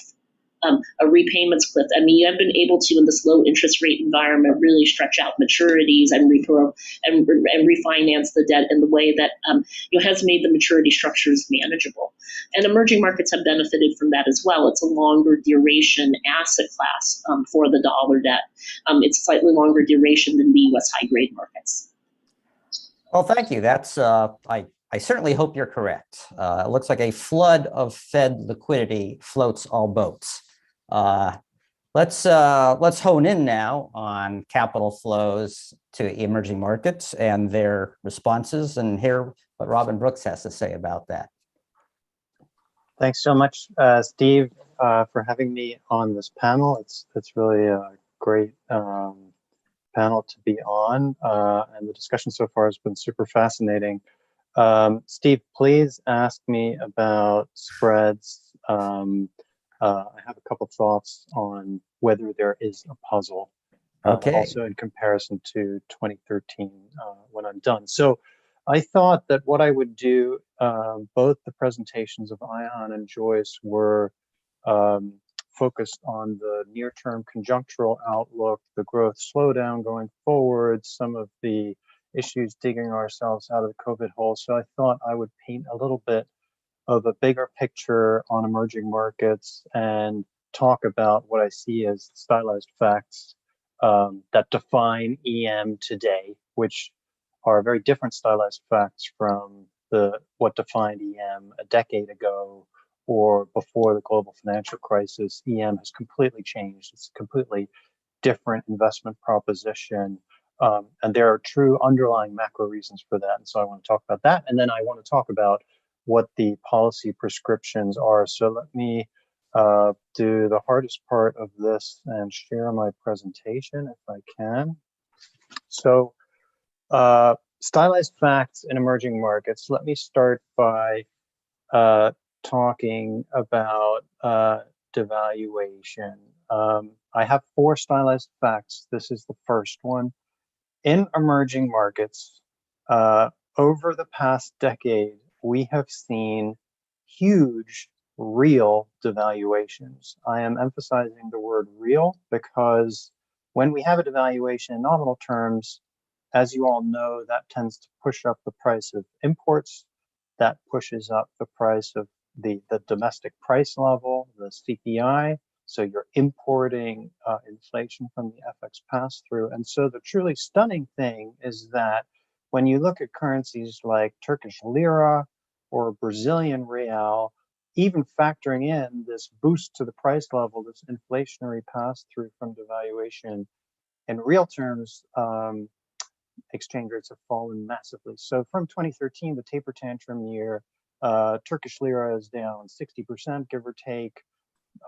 a repayments cliff. I mean, you have been able to, in this low interest rate environment, really stretch out maturities and refinance the debt in the way that has made the maturity structures manageable. And emerging markets have benefited from that as well. It's a longer duration asset class for the dollar debt. It's slightly longer duration than the U.S. high grade markets. Well, thank you. That's I certainly hope you're correct. It looks like a flood of Fed liquidity floats all boats. Let's hone in now on capital flows to emerging markets and their responses, and hear what Robin Brooks has to say about that. Thanks so much, Steve, for having me on this panel. It's really a great panel to be on, and the discussion so far has been super fascinating. Steve, please ask me about spreads. I have a couple thoughts on whether there is a puzzle, also in comparison to 2013 when I'm done. So I thought that what I would do, both the presentations of Ion and Joyce were focused on the near-term conjunctural outlook, the growth slowdown going forward, some of the issues digging ourselves out of the COVID hole. So I thought I would paint a little bit of a bigger picture on emerging markets and talk about what I see as stylized facts that define EM today, which are very different stylized facts from what defined EM a decade ago or before the global financial crisis. EM has completely changed. It's a completely different investment proposition. And there are true underlying macro reasons for that. And so I want to talk about that. And then I want to talk about what the policy prescriptions are. So let me do the hardest part of this and share my presentation if I can. So stylized facts in emerging markets. Let me start by talking about devaluation. I have 4 stylized facts. This is the first one. In emerging markets, over the past decade, we have seen huge real devaluations. I am emphasizing the word real because when we have a devaluation in nominal terms, as you all know, that tends to push up the price of imports. That pushes up the price of the domestic price level, the CPI. So you're importing inflation from the FX pass-through. And so the truly stunning thing is that when you look at currencies like Turkish lira or Brazilian real, even factoring in this boost to the price level, this inflationary pass-through from devaluation, in real terms, exchange rates have fallen massively. So from 2013, the taper tantrum year, Turkish lira is down 60%, give or take.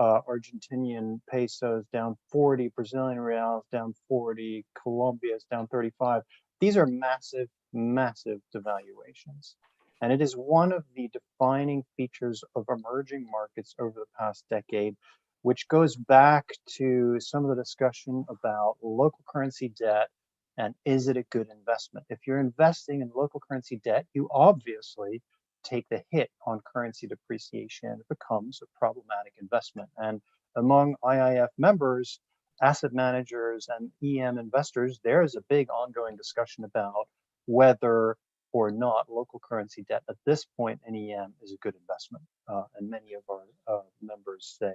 Argentinian pesos down 40, Brazilian reals down 40, Colombia is down 35. These are massive, massive devaluations. And it is one of the defining features of emerging markets over the past decade, which goes back to some of the discussion about local currency debt and is it a good investment? If you're investing in local currency debt, you obviously take the hit on currency depreciation. It becomes a problematic investment. And among IIF members, asset managers, and EM investors, there is a big ongoing discussion about whether or not local currency debt at this point in EM is a good investment. And many of our members say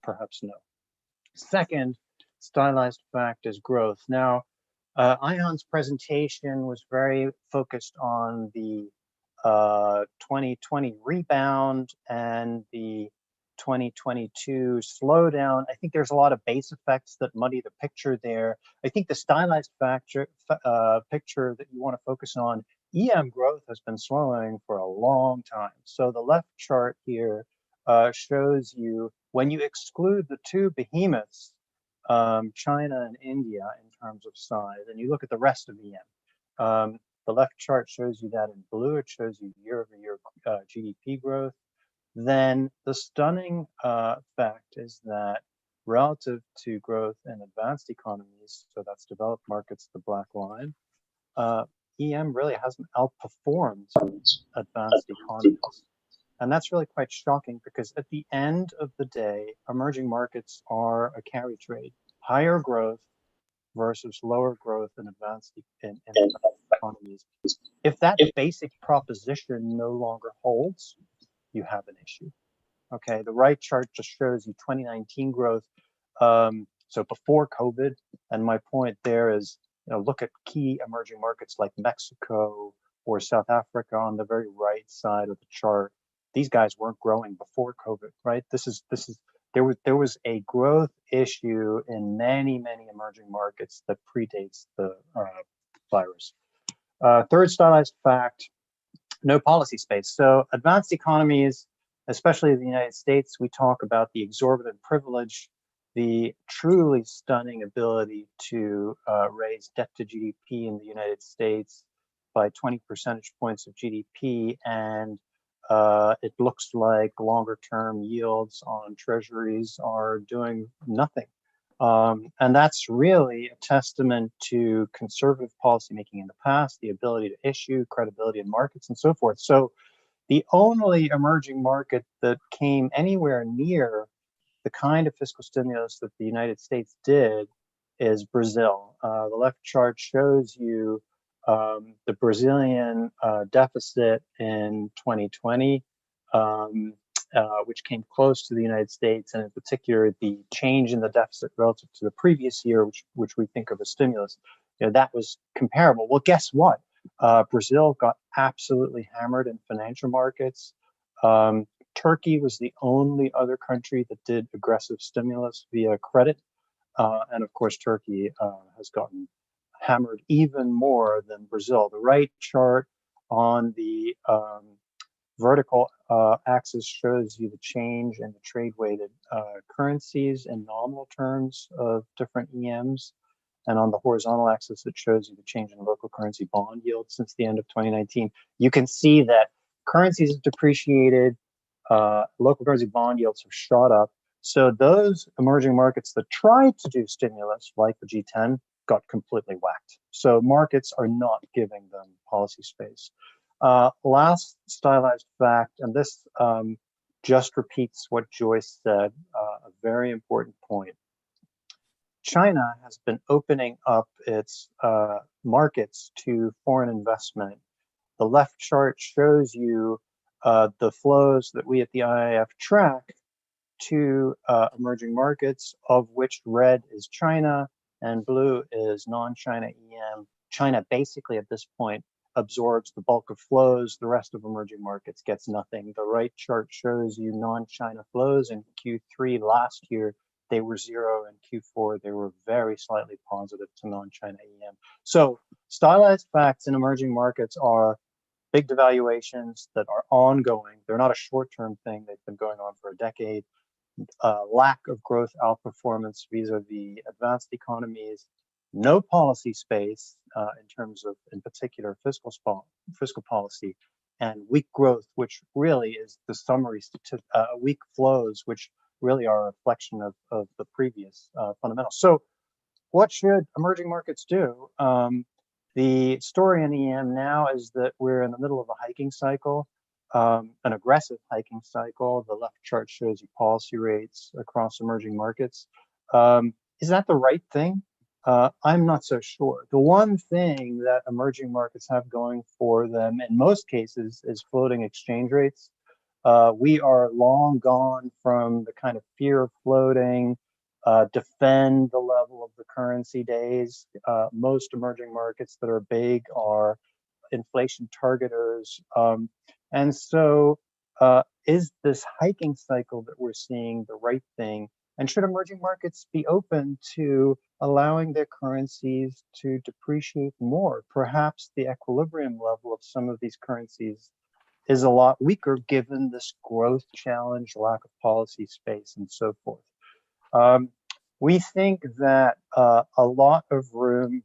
perhaps no. Second, stylized fact is growth. Now, Ion's presentation was very focused on the 2020 rebound and the 2022 slowdown. I think there's a lot of base effects that muddy the picture there. I think the stylized picture that you want to focus on, EM growth has been slowing for a long time. So the left chart here shows you when you exclude the 2 behemoths, China and India in terms of size, and you look at the rest of EM. The left chart shows you that in blue. It shows you year-over-year GDP growth. Then the stunning fact is that relative to growth in advanced economies, so that's developed markets, the black line, EM really hasn't outperformed advanced economies. And that's really quite shocking because at the end of the day, emerging markets are a carry trade. Higher growth versus lower growth in advanced economies. If that basic proposition no longer holds, you have an issue. Okay, the right chart just shows you 2019 growth. So before COVID, and my point there is, look at key emerging markets like Mexico or South Africa on the very right side of the chart. These guys weren't growing before COVID, right? There was a growth issue in many emerging markets that predates the virus. Third stylized fact: no policy space. So advanced economies, especially the United States, we talk about the exorbitant privilege, the truly stunning ability to raise debt to GDP in the United States by 20 percentage points of GDP, and it looks like longer term yields on treasuries are doing nothing. And that's really a testament to conservative policymaking in the past, the ability to issue, credibility in markets, and so forth. So the only emerging market that came anywhere near the kind of fiscal stimulus that the United States did is Brazil. The left chart shows you the Brazilian deficit in 2020, which came close to the United States, and in particular, the change in the deficit relative to the previous year, which we think of as stimulus, that was comparable. Well, guess what? Brazil got absolutely hammered in financial markets. Turkey was the only other country that did aggressive stimulus via credit. And of course, Turkey has gotten hammered even more than Brazil. The right chart on the vertical axis shows you the change in the trade-weighted currencies in nominal terms of different EMs. And on the horizontal axis, it shows you the change in local currency bond yield since the end of 2019. You can see that currencies have depreciated, local currency bond yields have shot up. So those emerging markets that tried to do stimulus, like the G10, got completely whacked. So markets are not giving them policy space. Last stylized fact, and this just repeats what Joyce said, a very important point. China has been opening up its markets to foreign investment. The left chart shows you the flows that we at the IIF track to emerging markets, of which red is China and blue is non-China EM. China basically at this point absorbs the bulk of flows. The rest of emerging markets gets nothing. The right chart shows you non-China flows in Q3 last year. They were zero. In Q4, they were very slightly positive to non-China EM. So stylized facts in emerging markets are big devaluations that are ongoing. They're not a short-term thing. They've been going on for a decade. Lack of growth outperformance vis-a-vis advanced economies, no policy space in terms of, in particular, fiscal policy, and weak growth, which really is the summary weak flows, which really are a reflection of the previous fundamentals. So what should emerging markets do? The story in EM now is that we're in the middle of a hiking cycle, an aggressive hiking cycle. The left chart shows you policy rates across emerging markets. Is that the right thing? I'm not so sure. The one thing that emerging markets have going for them in most cases is floating exchange rates. We are long gone from the kind of fear of floating, defend the level of the currency days. Most emerging markets that are big are inflation targeters. And so is this hiking cycle that we're seeing the right thing? And should emerging markets be open to allowing their currencies to depreciate more? Perhaps the equilibrium level of some of these currencies is a lot weaker given this growth challenge, lack of policy space, and so forth. We think that a lot of room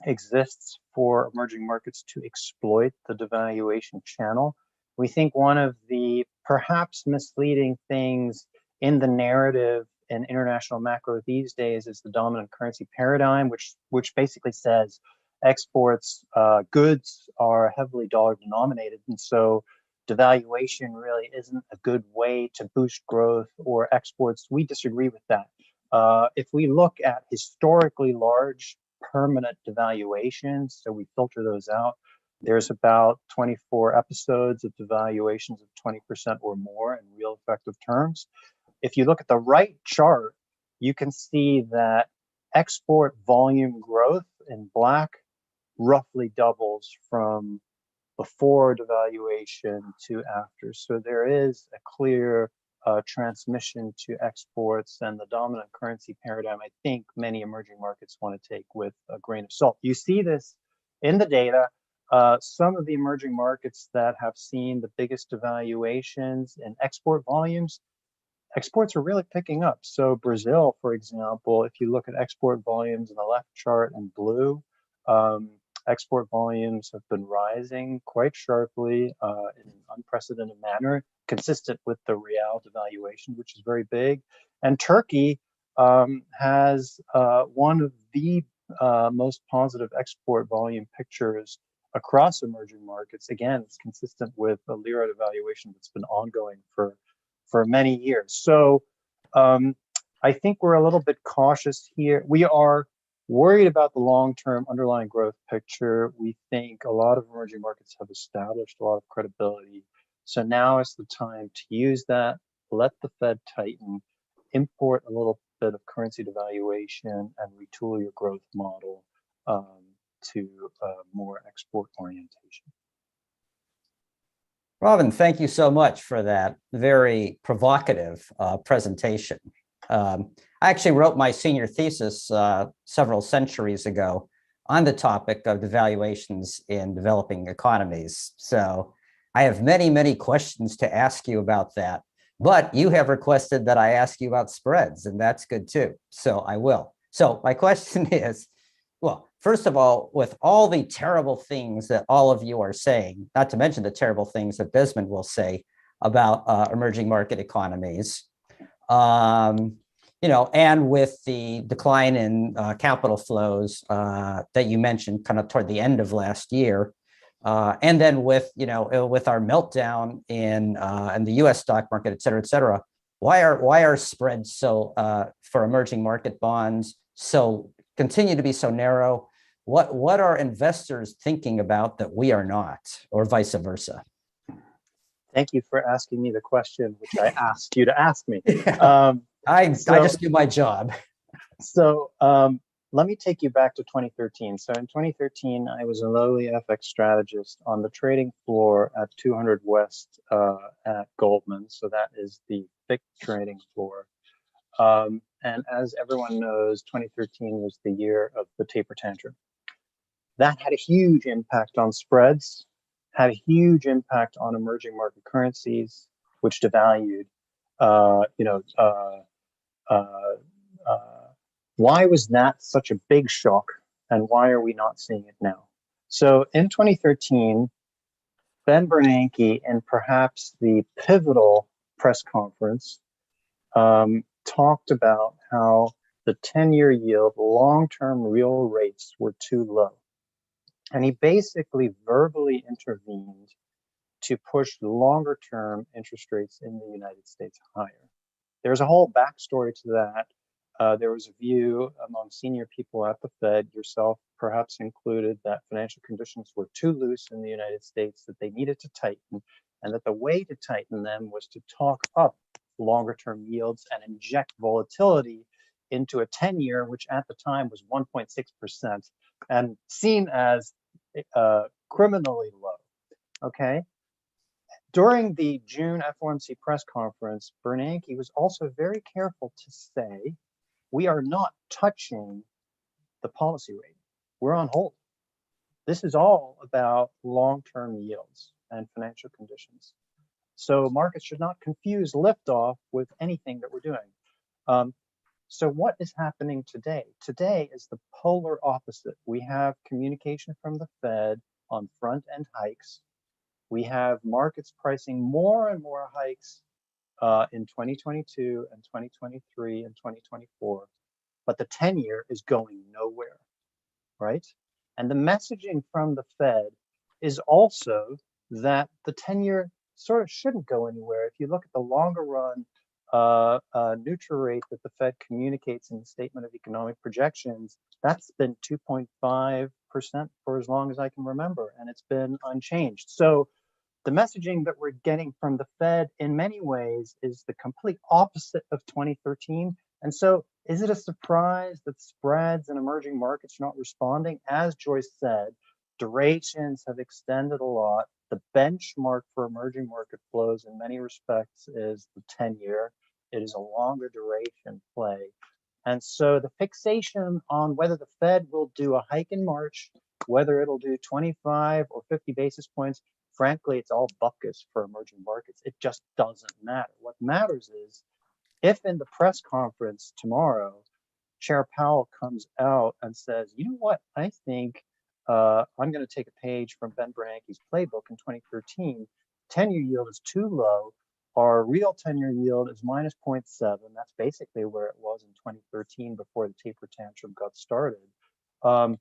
exists for emerging markets to exploit the devaluation channel. We think one of the perhaps misleading things in the narrative in international macro these days is the dominant currency paradigm, which basically says exports goods are heavily dollar denominated, and so devaluation really isn't a good way to boost growth or exports. We disagree with that. If we look at historically large permanent devaluations, so we filter those out, there's about 24 episodes of devaluations of 20% or more in real effective terms. If you look at the right chart, you can see that export volume growth in black roughly doubles from before devaluation to after. So there is a clear transmission to exports, and the dominant currency paradigm, I think many emerging markets want to take with a grain of salt. You see this in the data. Some of the emerging markets that have seen the biggest devaluations in export volumes, exports are really picking up. So Brazil, for example, if you look at export volumes in the left chart in blue, export volumes have been rising quite sharply in an unprecedented manner, consistent with the real devaluation, which is very big. And Turkey has one of the most positive export volume pictures across emerging markets. Again, it's consistent with a lira devaluation that's been ongoing for many years. So I think we're a little bit cautious here. We are worried about the long-term underlying growth picture. We think a lot of emerging markets have established a lot of credibility. So now is the time to use that, let the Fed tighten, import a little bit of currency devaluation, and retool your growth model to more export orientation. Robin, thank you so much for that very provocative presentation. I actually wrote my senior thesis several centuries ago on the topic of devaluations in developing economies. So I have many, many questions to ask you about that, but you have requested that I ask you about spreads, and that's good too. So I will. So my question is, well, first of all, with all the terrible things that all of you are saying, not to mention the terrible things that Desmond will say about emerging market economies, and with the decline in capital flows that you mentioned kind of toward the end of last year, and then with our meltdown in the U.S. stock market, et cetera, why are spreads so for emerging market bonds continue to be so narrow? What are investors thinking about that we are not, or vice versa? Thank you for asking me the question, which I asked you to ask me. I just do my job. So let me take you back to 2013. So in 2013, I was a lowly FX strategist on the trading floor at 200 West at Goldman. So that is the FIC trading floor. And as everyone knows, 2013 was the year of the taper tantrum. That had a huge impact on spreads, had a huge impact on emerging market currencies, which devalued. Why was that such a big shock, and why are we not seeing it now? So in 2013, Ben Bernanke, in perhaps the pivotal press conference, talked about how the 10-year yield, long-term real rates were too low. And he basically verbally intervened to push longer term interest rates in the United States higher. There's a whole backstory to that. There was a view among senior people at the Fed, yourself perhaps included, that financial conditions were too loose in the United States, that they needed to tighten, and that the way to tighten them was to talk up longer term yields and inject volatility into a 10-year, which at the time was 1.6% and seen as criminally low. Okay. During the June FOMC press conference, Bernanke was also very careful to say, we are not touching the policy rate. We're on hold. This is all about long-term yields and financial conditions. So markets should not confuse liftoff with anything that we're doing. So what is happening today? Today is the polar opposite. We have communication from the Fed on front end hikes. We have markets pricing more and more hikes in 2022 and 2023 and 2024, but the 10-year is going nowhere, right? And the messaging from the Fed is also that the 10-year sort of shouldn't go anywhere. If you look at the longer run neutral rate that the Fed communicates in the statement of economic projections, that's been 2.5% for as long as I can remember, and it's been unchanged. So the messaging that we're getting from the Fed in many ways is the complete opposite of 2013. And so is it a surprise that spreads in emerging markets are not responding? As Joyce said, durations have extended a lot. The benchmark for emerging market flows in many respects is the 10-year. It is a longer duration play. And so the fixation on whether the Fed will do a hike in March, whether it'll do 25 or 50 basis points, frankly, it's all buckus for emerging markets. It just doesn't matter. What matters is if in the press conference tomorrow, Chair Powell comes out and says, you know what, I think I'm going to take a page from Ben Bernanke's playbook in 2013. 10-year yield is too low. Our real 10-year yield is minus 0.7. That's basically where it was in 2013 before the taper tantrum got started. The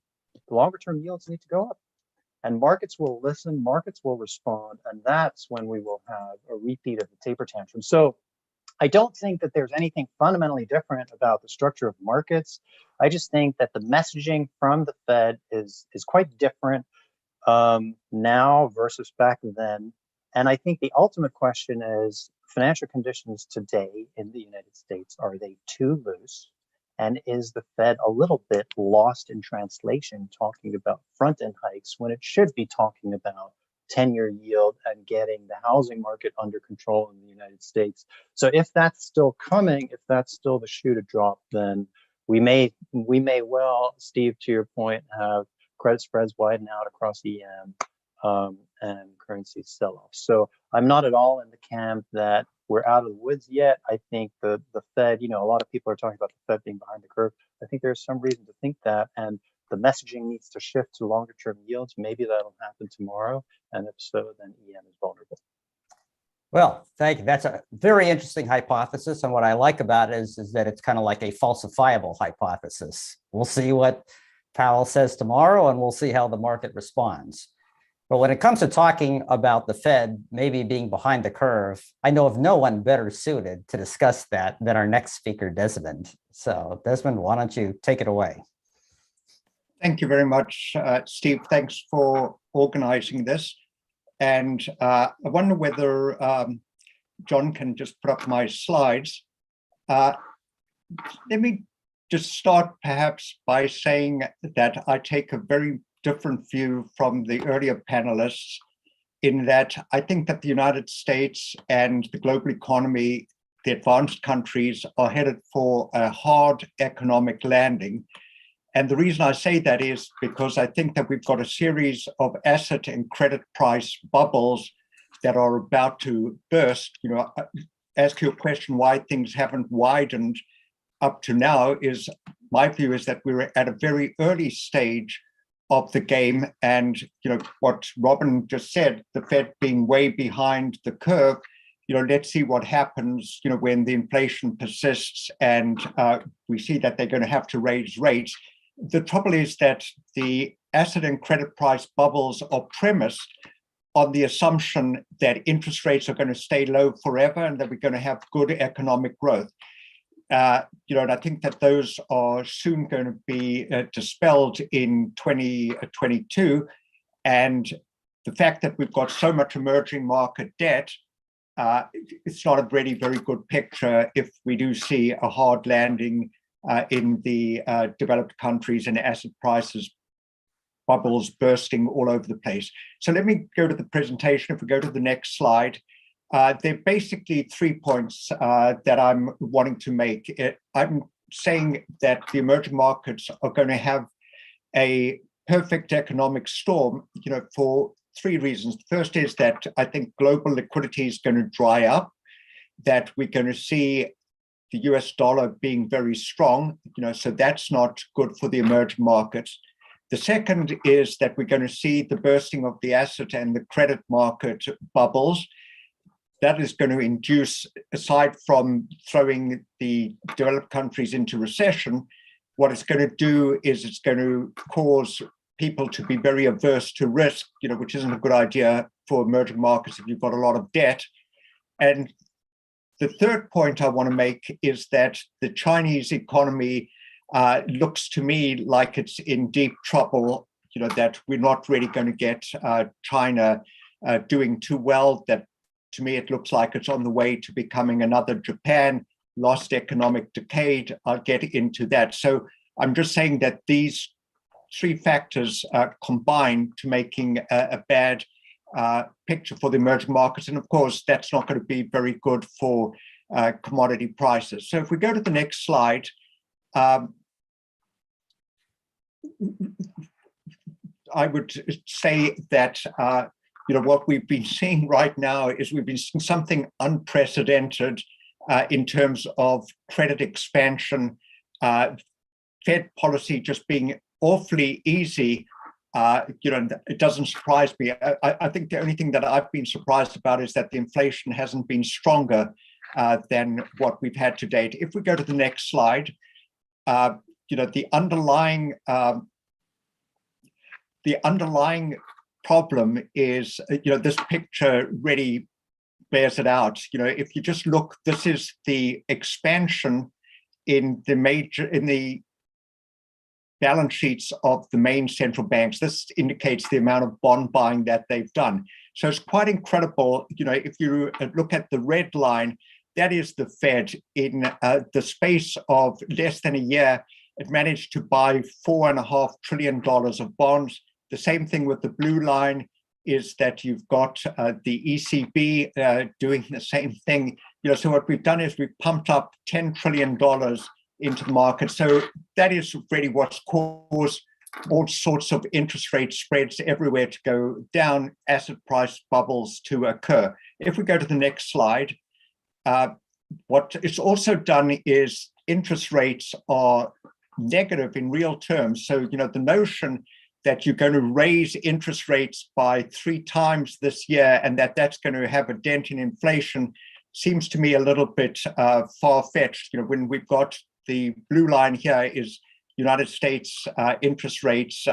longer term yields need to go up. And markets will listen, markets will respond, and that's when we will have a repeat of the taper tantrum. So I don't think that there's anything fundamentally different about the structure of markets. I just think that the messaging from the Fed is quite different now versus back then. And I think the ultimate question is financial conditions today in the United States, are they too loose? And is the Fed a little bit lost in translation talking about front-end hikes when it should be talking about 10-year yield and getting the housing market under control in the United States? So if that's still coming, if that's still the shoe to drop, then we may well, Steve, to your point, have credit spreads widen out across EM and currency sell-off. So I'm not at all in the camp that we're out of the woods yet. I think the Fed, a lot of people are talking about the Fed being behind the curve. I think there's some reason to think that, and the messaging needs to shift to longer term yields. Maybe that'll happen tomorrow. And if so, then EM is vulnerable. Well, thank you. That's a very interesting hypothesis. And what I like about it is that it's kind of like a falsifiable hypothesis. We'll see what Powell says tomorrow, and we'll see how the market responds. But when it comes to talking about the Fed maybe being behind the curve, I know of no one better suited to discuss that than our next speaker, Desmond. So Desmond, why don't you take it away? Thank you very much, Steve. Thanks for organizing this. And I wonder whether John can just put up my slides. Let me just start perhaps by saying that I take a very different view from the earlier panelists, in that I think that the United States and the global economy, the advanced countries, are headed for a hard economic landing. And the reason I say that is because I think that we've got a series of asset and credit price bubbles that are about to burst. Ask your question why things haven't widened up to now is, my view is that we're at a very early stage of the game. And what Robin just said, the Fed being way behind the curve, let's see what happens, when the inflation persists and we see that they're going to have to raise rates. The trouble is that the asset and credit price bubbles are premised on the assumption that interest rates are going to stay low forever and that we're going to have good economic growth. And I think that those are soon going to be dispelled in 2022. And the fact that we've got so much emerging market debt, it's not a really very good picture if we do see a hard landing in the developed countries and asset prices bubbles bursting all over the place. So let me go to the presentation. If we go to the next slide. There are basically 3 points that I'm wanting to make. I'm saying that the emerging markets are going to have a perfect economic storm, for 3 reasons. The first is that I think global liquidity is going to dry up, that we're going to see the US dollar being very strong, so that's not good for the emerging markets. The second is that we're going to see the bursting of the asset and the credit market bubbles. That is going to induce, aside from throwing the developed countries into recession, what it's going to do is it's going to cause people to be very averse to risk, which isn't a good idea for emerging markets if you've got a lot of debt. And the third point I want to make is that the Chinese economy looks to me like it's in deep trouble, that we're not really going to get China doing too well, that to me it looks like it's on the way to becoming another Japan, lost economic decade. I'll get into that. So I'm just saying that these three factors combine to making a bad picture for the emerging markets. And of course, that's not going to be very good for commodity prices. So if we go to the next slide, I would say that what we've been seeing right now is we've been seeing something unprecedented in terms of credit expansion, Fed policy just being awfully easy. It doesn't surprise me. I think the only thing that I've been surprised about is that the inflation hasn't been stronger than what we've had to date. If we go to the next slide, the underlying problem is, this picture really bears it out. If you just look, this is the expansion in the balance sheets of the main central banks. This indicates the amount of bond buying that they've done. So it's quite incredible. If you look at the red line, that is the Fed. In the space of less than a year, it managed to buy $4.5 trillion of bonds. The same thing with the blue line is that you've got the ECB doing the same thing. So what we've done is we've pumped up $10 trillion into the market. So that is really what's caused all sorts of interest rate spreads everywhere to go down, asset price bubbles to occur. If we go to the next slide, what it's also done is interest rates are negative in real terms. So, the notion that you're going to raise interest rates by 3 times this year and that's going to have a dent in inflation seems to me a little bit far-fetched. When we've got the blue line here is United States interest rates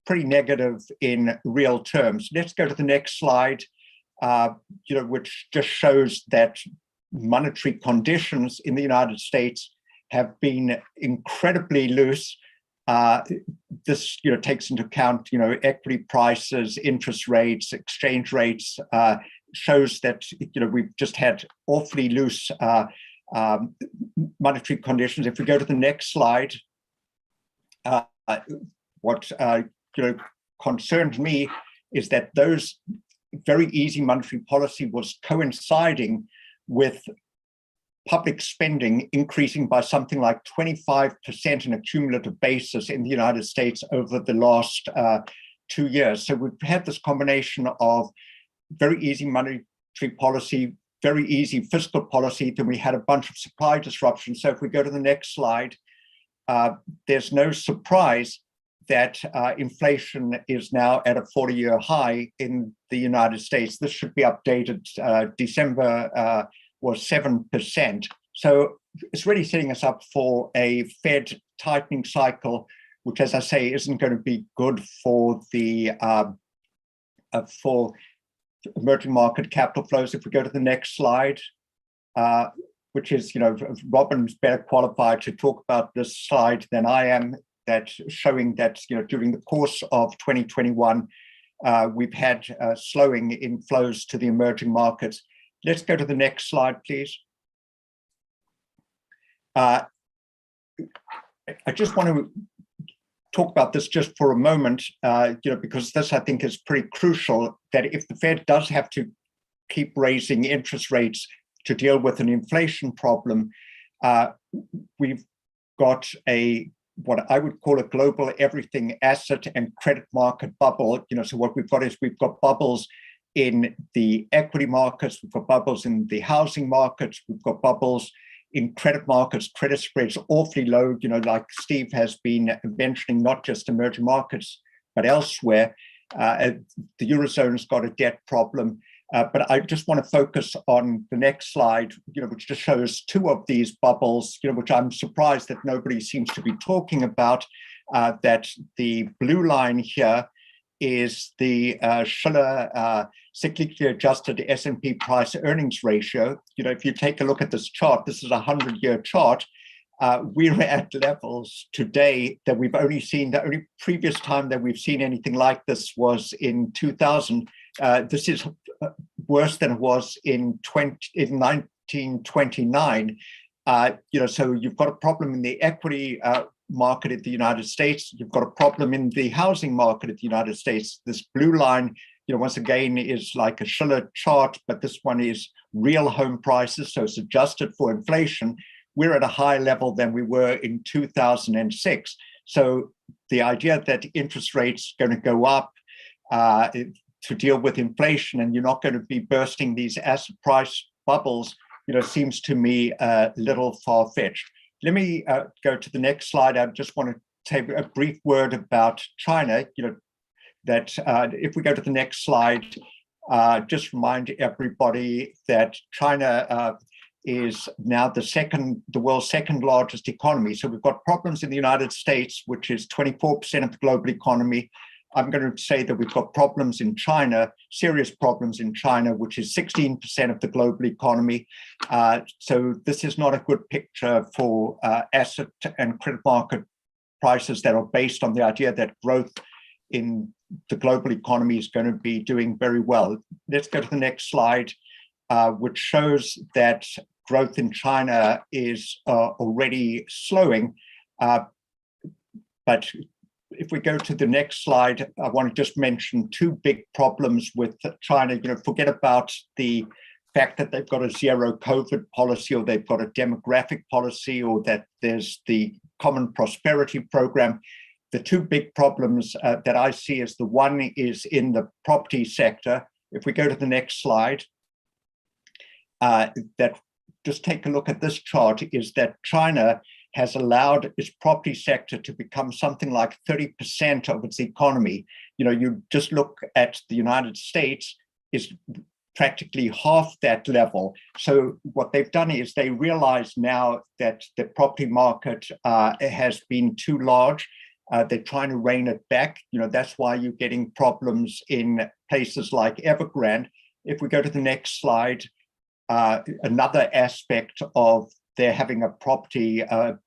pretty negative in real terms. Let's go to the next slide, which just shows that monetary conditions in the United States have been incredibly loose. This takes into account equity prices, interest rates, exchange rates, shows that we've just had awfully loose monetary conditions. If we go to the next slide, what concerned me is that those very easy monetary policy was coinciding with public spending increasing by something like 25% on a cumulative basis in the United States over the last 2 years. So we've had this combination of very easy monetary policy, very easy fiscal policy, then we had a bunch of supply disruptions. So if we go to the next slide, there's no surprise that inflation is now at a 40-year high in the United States. This should be updated. December was 7%. So it's really setting us up for a Fed tightening cycle, which, as I say, isn't going to be good for the for emerging market capital flows. If we go to the next slide, which is, Robin's better qualified to talk about this slide than I am, that showing that, during the course of 2021, we've had slowing inflows to the emerging markets. Let's go to the next slide, please. I just want to talk about this just for a moment, because this, I think, is pretty crucial, that if the Fed does have to keep raising interest rates to deal with an inflation problem, we've got what I would call a global everything asset and credit market bubble. So what we've got is we've got bubbles in the equity markets, we've got bubbles in the housing markets, we've got bubbles in credit markets, credit spreads awfully low, like Steve has been mentioning, not just emerging markets, but elsewhere. The Eurozone's got a debt problem. But I just want to focus on the next slide, which just shows two of these bubbles, which I'm surprised that nobody seems to be talking about, that the blue line here is the Shiller cyclically adjusted S&P price earnings ratio. If you take a look at this chart, this is a 100-year chart. We're at levels today that we've only seen, the only previous time that we've seen anything like this was in 2000. This is worse than it was in 1929. So you've got a problem in the equity market in the United States. You've got a problem in the housing market in the United States. This blue line, once again, is like a Shiller chart, but this one is real home prices, so it's adjusted for inflation. We're at a higher level than we were in 2006. So the idea that interest rates are going to go up to deal with inflation and you're not going to be bursting these asset price bubbles, seems to me a little far-fetched. Let me go to the next slide. I just want to take a brief word about China, that if we go to the next slide, just remind everybody that China is now the world's second largest economy. So we've got problems in the United States, which is 24% of the global economy. I'm going to say that we've got problems in China, serious problems in China, which is 16% of the global economy. So this is not a good picture for asset and credit market prices that are based on the idea that growth in the global economy is going to be doing very well. Let's go to the next slide, which shows that growth in China is already slowing. But if we go to the next slide, I want to just mention two big problems with China. Forget about the fact that they've got a zero COVID policy, or they've got a demographic policy, or that there's the common prosperity program. The two big problems that I see is the one is in the property sector. If we go to the next slide, that just take a look at this chart, is that China has allowed its property sector to become something like 30% of its economy. You just look at the United States, is practically half that level. So what they've done is they realize now that the property market has been too large. They're trying to rein it back. That's why you're getting problems in places like Evergrande. If we go to the next slide, another aspect of they're having a property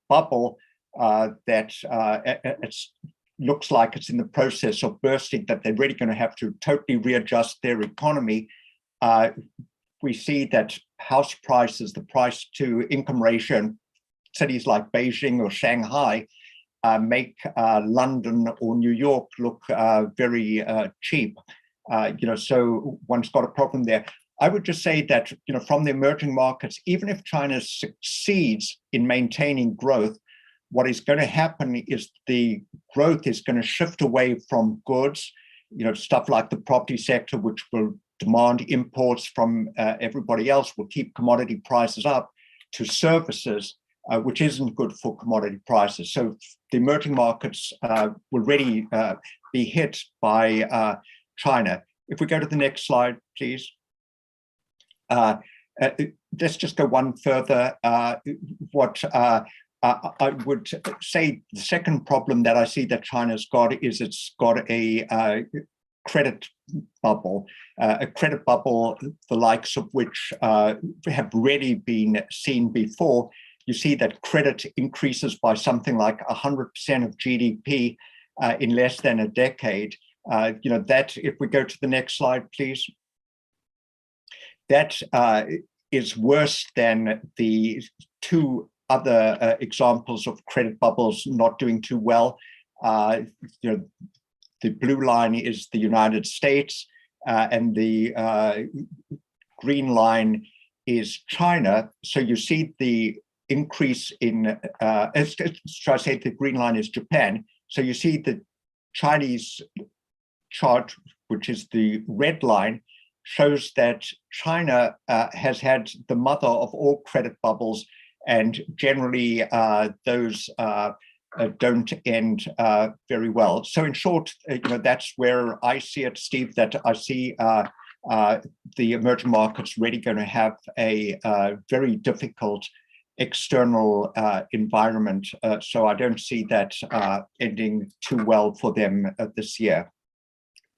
bubble that it looks like it's in the process of bursting, that they're really going to have to totally readjust their economy. We see that house prices, the price to income ratio, cities like Beijing or Shanghai make London or New York look very cheap. So one's got a problem there. I would just say that, from the emerging markets, even if China succeeds in maintaining growth, what is going to happen is the growth is going to shift away from goods, stuff like the property sector, which will demand imports from everybody else, will keep commodity prices up, to services, which isn't good for commodity prices. So the emerging markets will really be hit by China. If we go to the next slide, please. Let's just go one further. What I would say the second problem that I see that China's got is it's got a credit bubble, the likes of which have really been seen before. You see that credit increases by something like 100% of GDP in less than a decade. That, if we go to the next slide, please. That is worse than the two other examples of credit bubbles not doing too well. The blue line is the United States, and the green line is China. So you see the increase in, try to say the green line is Japan. So you see the Chinese chart, which is the red line, shows that China has had the mother of all credit bubbles, And generally, those don't end very well. So in short, that's where I see it, Steve, that I see the emerging markets really going to have a very difficult external environment. So I don't see that ending too well for them this year.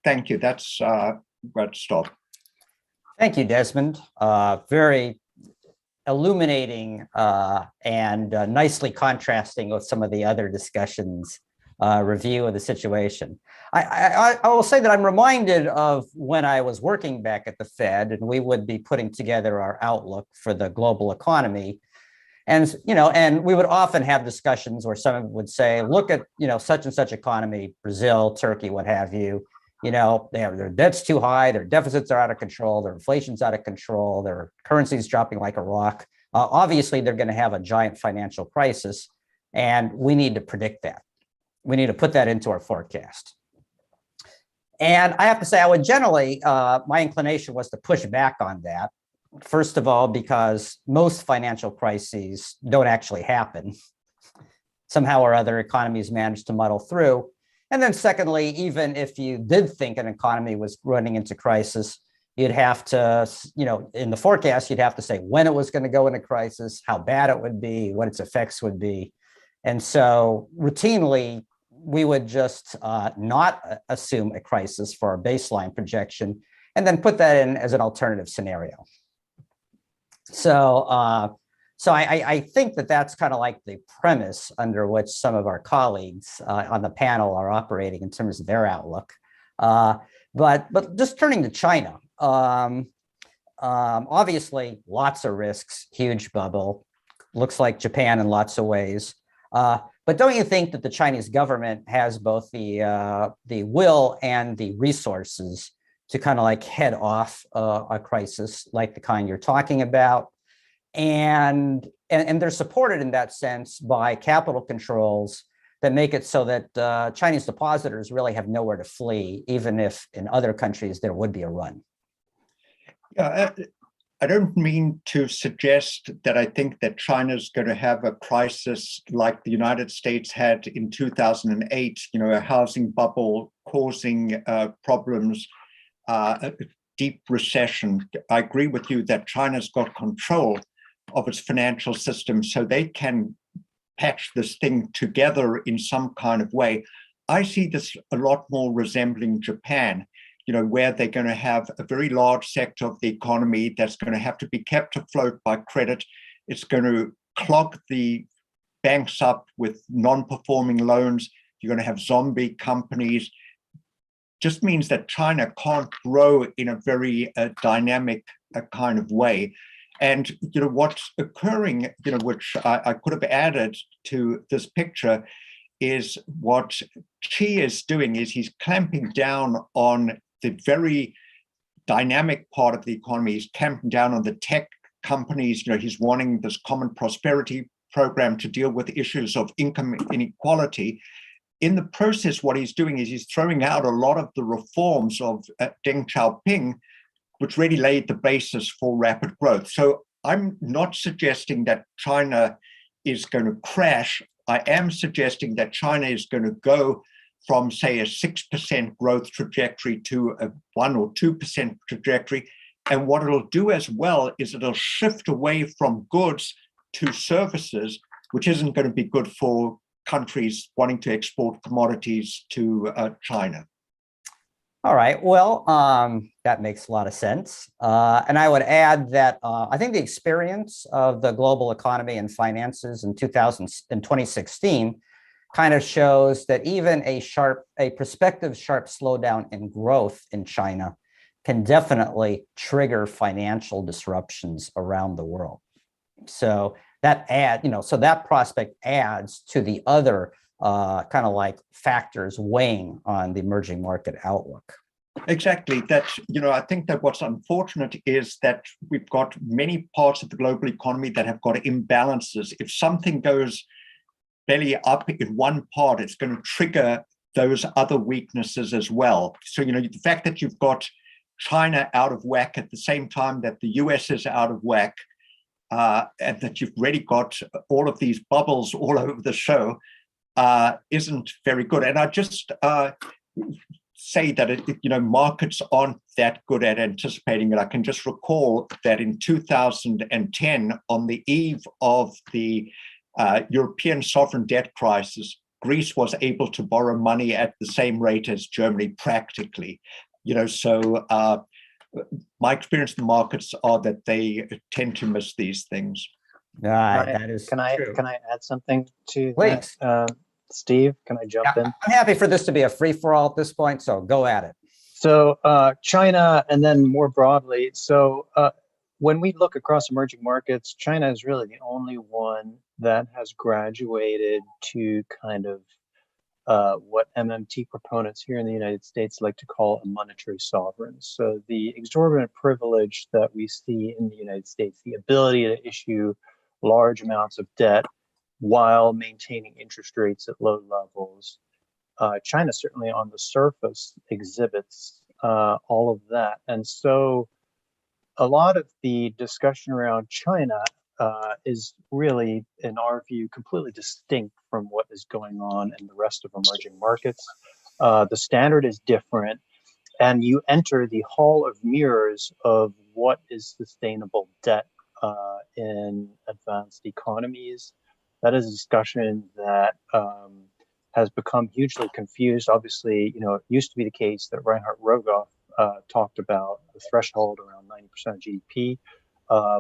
Thank you. That's where to stop. Thank you, Desmond. Very illuminating and nicely contrasting with some of the other discussions, review of the situation. I will say that I'm reminded of when I was working back at the Fed and we would be putting together our outlook for the global economy. And, and we would often have discussions where someone would say, look at, such and such economy, Brazil, Turkey, what have you. Their debt's too high, their deficits are out of control, their inflation's out of control, their currency's dropping like a rock. Obviously, they're going to have a giant financial crisis, and we need to predict that. We need to put that into our forecast. And I have to say, I would generally, my inclination was to push back on that. First of all, because most financial crises don't actually happen. Somehow or other, economies manage to muddle through. And then secondly, even if you did think an economy was running into crisis, you'd have to, in the forecast, you'd have to say when it was going to go into crisis, how bad it would be, what its effects would be. And so routinely, we would just not assume a crisis for our baseline projection and then put that in as an alternative scenario. So I think that that's kind of like the premise under which some of our colleagues on the panel are operating in terms of their outlook. But just turning to China, obviously lots of risks, huge bubble, looks like Japan in lots of ways. But don't you think that the Chinese government has both the will and the resources to kind of like head off a crisis like the kind you're talking about? And they're supported in that sense by capital controls that make it so that Chinese depositors really have nowhere to flee, even if in other countries there would be a run. Yeah, I don't mean to suggest that I think that China's going to have a crisis like the United States had in 2008, a housing bubble causing problems, a deep recession. I agree with you that China's got control of its financial system, so they can patch this thing together in some kind of way. I see this a lot more resembling Japan, where they're going to have a very large sector of the economy that's going to have to be kept afloat by credit. It's going to clog the banks up with non-performing loans. You're going to have zombie companies. Just means that China can't grow in a very dynamic kind of way. And what's occurring, which I could have added to this picture, is what Xi is doing is he's clamping down on the very dynamic part of the economy. He's clamping down on the tech companies. He's wanting this common prosperity program to deal with issues of income inequality. In the process, what he's doing is he's throwing out a lot of the reforms of Deng Xiaoping, which really laid the basis for rapid growth. So I'm not suggesting that China is going to crash. I am suggesting that China is going to go from, say, a 6% growth trajectory to a 1 or 2% trajectory. And what it'll do as well is it'll shift away from goods to services, which isn't going to be good for countries wanting to export commodities to China. All right, well, that makes a lot of sense. And I would add that I think the experience of the global economy and finances in 2016 kind of shows that even a prospective sharp slowdown in growth in China can definitely trigger financial disruptions around the world. So that that prospect adds to the other kind of like factors weighing on the emerging market outlook. Exactly. That's, I think that what's unfortunate is that we've got many parts of the global economy that have got imbalances. If something goes belly up in one part, it's going to trigger those other weaknesses as well. So, the fact that you've got China out of whack at the same time that the US is out of whack, and that you've really got all of these bubbles all over the show isn't very good. And I just say that markets aren't that good at anticipating it. I can just recall that in 2010, on the eve of the European sovereign debt crisis, Greece was able to borrow money at the same rate as Germany practically. So my experience in the markets are that they tend to miss these things. That is Can I true. add something to Please. that? Steve, can I jump in? I'm happy for this to be a free-for-all at this point, so go at it. So China, and then more broadly, so when we look across emerging markets, China is really the only one that has graduated to kind of what MMT proponents here in the United States like to call a monetary sovereign. So the exorbitant privilege that we see in the United States, the ability to issue large amounts of debt while maintaining interest rates at low levels. China certainly on the surface exhibits all of that. And so a lot of the discussion around China is really, in our view, completely distinct from what is going on in the rest of emerging markets. The standard is different, and you enter the hall of mirrors of what is sustainable debt in advanced economies. That is a discussion that has become hugely confused. Obviously, it used to be the case that Reinhard Rogoff talked about the threshold around 90% of GDP.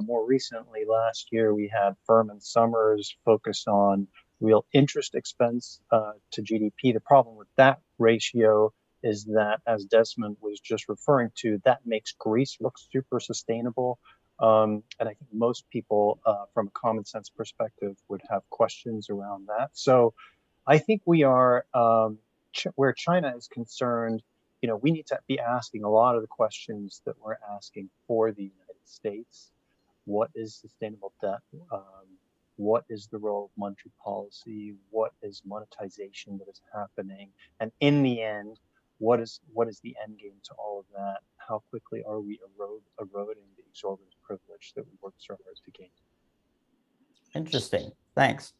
More recently, last year, we had Furman Summers focus on real interest expense to GDP. The problem with that ratio is that, as Desmond was just referring to, that makes Greece look super sustainable. And I think most people, from a common sense perspective, would have questions around that. So I think we are, where China is concerned, we need to be asking a lot of the questions that we're asking for the United States. What is sustainable debt? What is the role of monetary policy? What is monetization that is happening? And in the end, what is the end game to all of that? How quickly are we eroding the exorbitant privilege that we worked so hard to gain? Interesting. Thanks.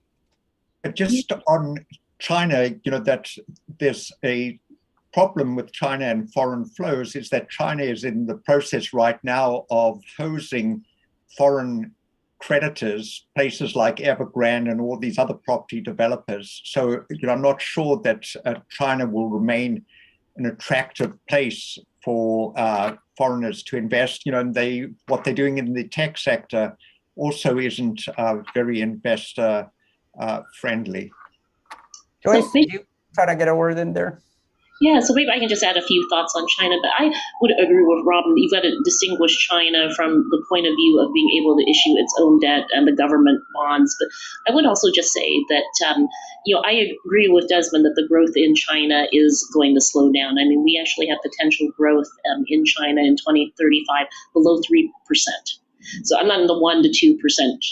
Just on China, that there's a problem with China and foreign flows is that China is in the process right now of hosing foreign creditors, places like Evergrande and all these other property developers. So I'm not sure that China will remain an attractive place for foreigners to invest. And what they're doing in the tech sector also isn't very investor friendly. Joyce, did you try to get a word in there? Yeah, so maybe I can just add a few thoughts on China, but I would agree with Robin. You've got to distinguish China from the point of view of being able to issue its own debt and the government bonds. But I would also just say that, I agree with Desmond that the growth in China is going to slow down. I mean, we actually have potential growth in China in 2035 below 3%. So I'm not in the 1% to 2%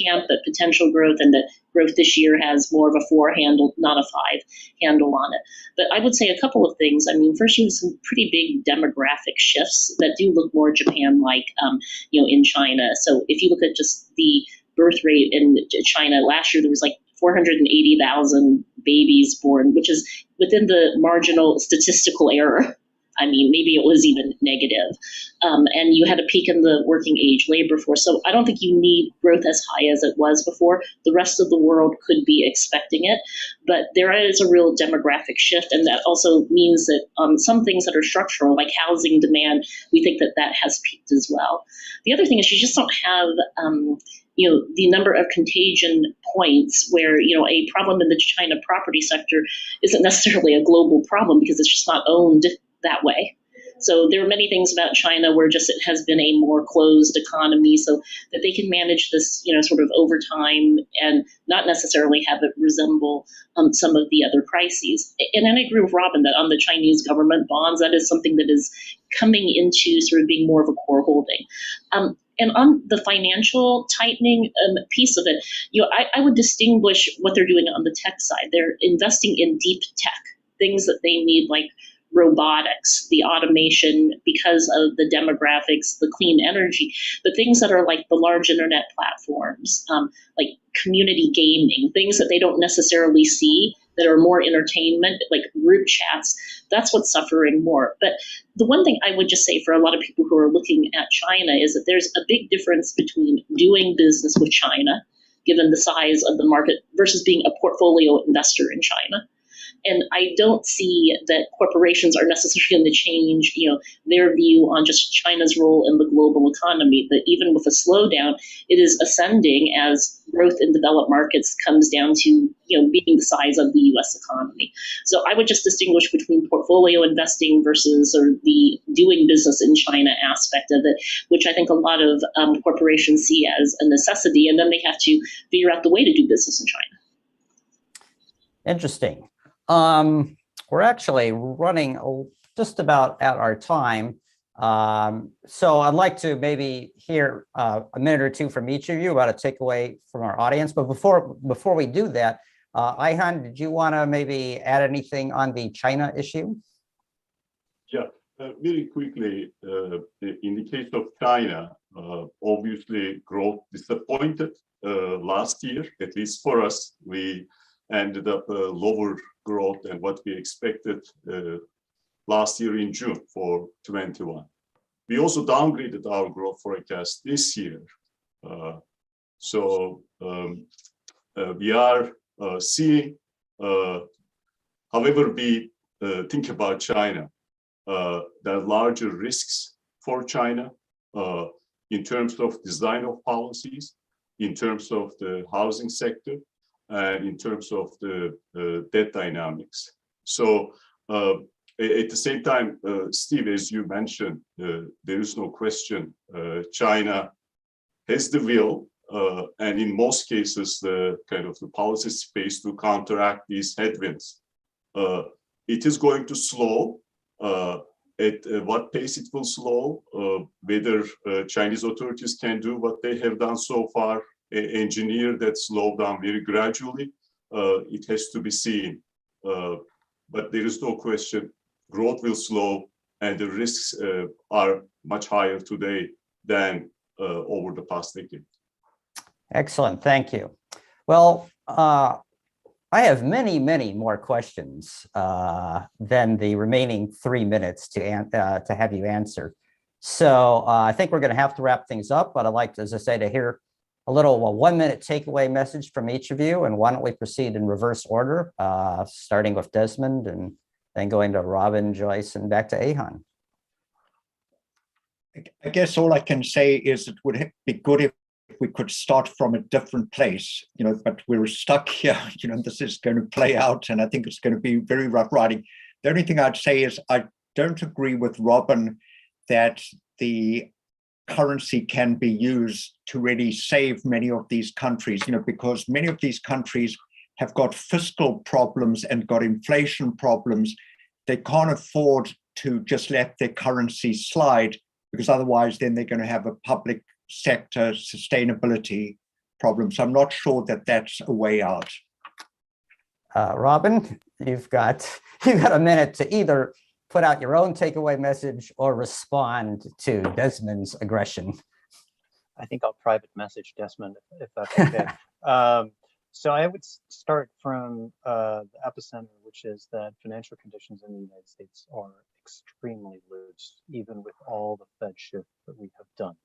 camp, but potential growth, and the growth this year has more of a 4 handle, not a 5 handle on it. But I would say a couple of things. I mean, first, you have some pretty big demographic shifts that do look more Japan-like, in China. So if you look at just the birth rate in China, last year there was like 480,000 babies born, which is within the marginal statistical error. I mean, maybe it was even negative. And you had a peak in the working age labor force. So I don't think you need growth as high as it was before. The rest of the world could be expecting it. But there is a real demographic shift. And that also means that some things that are structural, like housing demand, we think that that has peaked as well. The other thing is you just don't have the number of contagion points where, a problem in the China property sector isn't necessarily a global problem because it's just not owned that way. So there are many things about China where just it has been a more closed economy so that they can manage this, sort of over time and not necessarily have it resemble some of the other crises. And I agree with Robin that on the Chinese government bonds, that is something that is coming into sort of being more of a core holding. And on the financial tightening piece of it, I would distinguish what they're doing on the tech side. They're investing in deep tech, things that they need like robotics, the automation, because of the demographics, the clean energy, but things that are like the large internet platforms, like community gaming, things that they don't necessarily see that are more entertainment, like group chats, that's what's suffering more. But the one thing I would just say for a lot of people who are looking at China is that there's a big difference between doing business with China, given the size of the market, versus being a portfolio investor in China. And I don't see that corporations are necessarily going to change, their view on just China's role in the global economy. That even with a slowdown, it is ascending as growth in developed markets comes down to, being the size of the U.S. economy. So I would just distinguish between portfolio investing versus or the doing business in China aspect of it, which I think a lot of corporations see as a necessity, and then they have to figure out the way to do business in China. Interesting. We're actually running just about at our time. So I'd like to maybe hear a minute or two from each of you about a takeaway from our audience. But before we do that, Ihan, did you want to maybe add anything on the China issue? Yeah, very quickly, in the case of China, obviously growth disappointed last year, at least for us. We ended up lower growth than what we expected last year in June for 21. We also downgraded our growth forecast this year. So we are seeing, however we think about China, there are larger risks for China in terms of design of policies, in terms of the housing sector, and in terms of the debt dynamics. So at the same time, Steve, as you mentioned, there is no question China has the will, and in most cases, the kind of the policy space to counteract these headwinds. It is going to slow. At what pace it will slow, whether Chinese authorities can do what they have done so far, engineer that slowdown very gradually, it has to be seen. But there is no question growth will slow, and the risks are much higher today than over the past decade. Excellent, thank you. Well, I have many, many more questions than the remaining 3 minutes to have you answer. So I think we're going to have to wrap things up, but I'd like to, as I say, to hear a little 1-minute takeaway message from each of you. And why don't we proceed in reverse order, starting with Desmond and then going to Robin, Joyce, and back to Ihan. I guess all I can say is it would be good if we could start from a different place, but we're stuck here, this is going to play out, and I think it's going to be very rough riding. The only thing I'd say is I don't agree with Robin that the currency can be used to really save many of these countries, because many of these countries have got fiscal problems and got inflation problems. They can't afford to just let their currency slide, because otherwise then they're going to have a public sector sustainability problem. So I'm not sure that that's a way out. Robin, you've got a minute to either put out your own takeaway message or respond to Desmond's aggression. I think I'll private message Desmond if that's okay. So I would start from the epicenter, which is that financial conditions in the United States are extremely loose, even with all the Fed shift that we have done.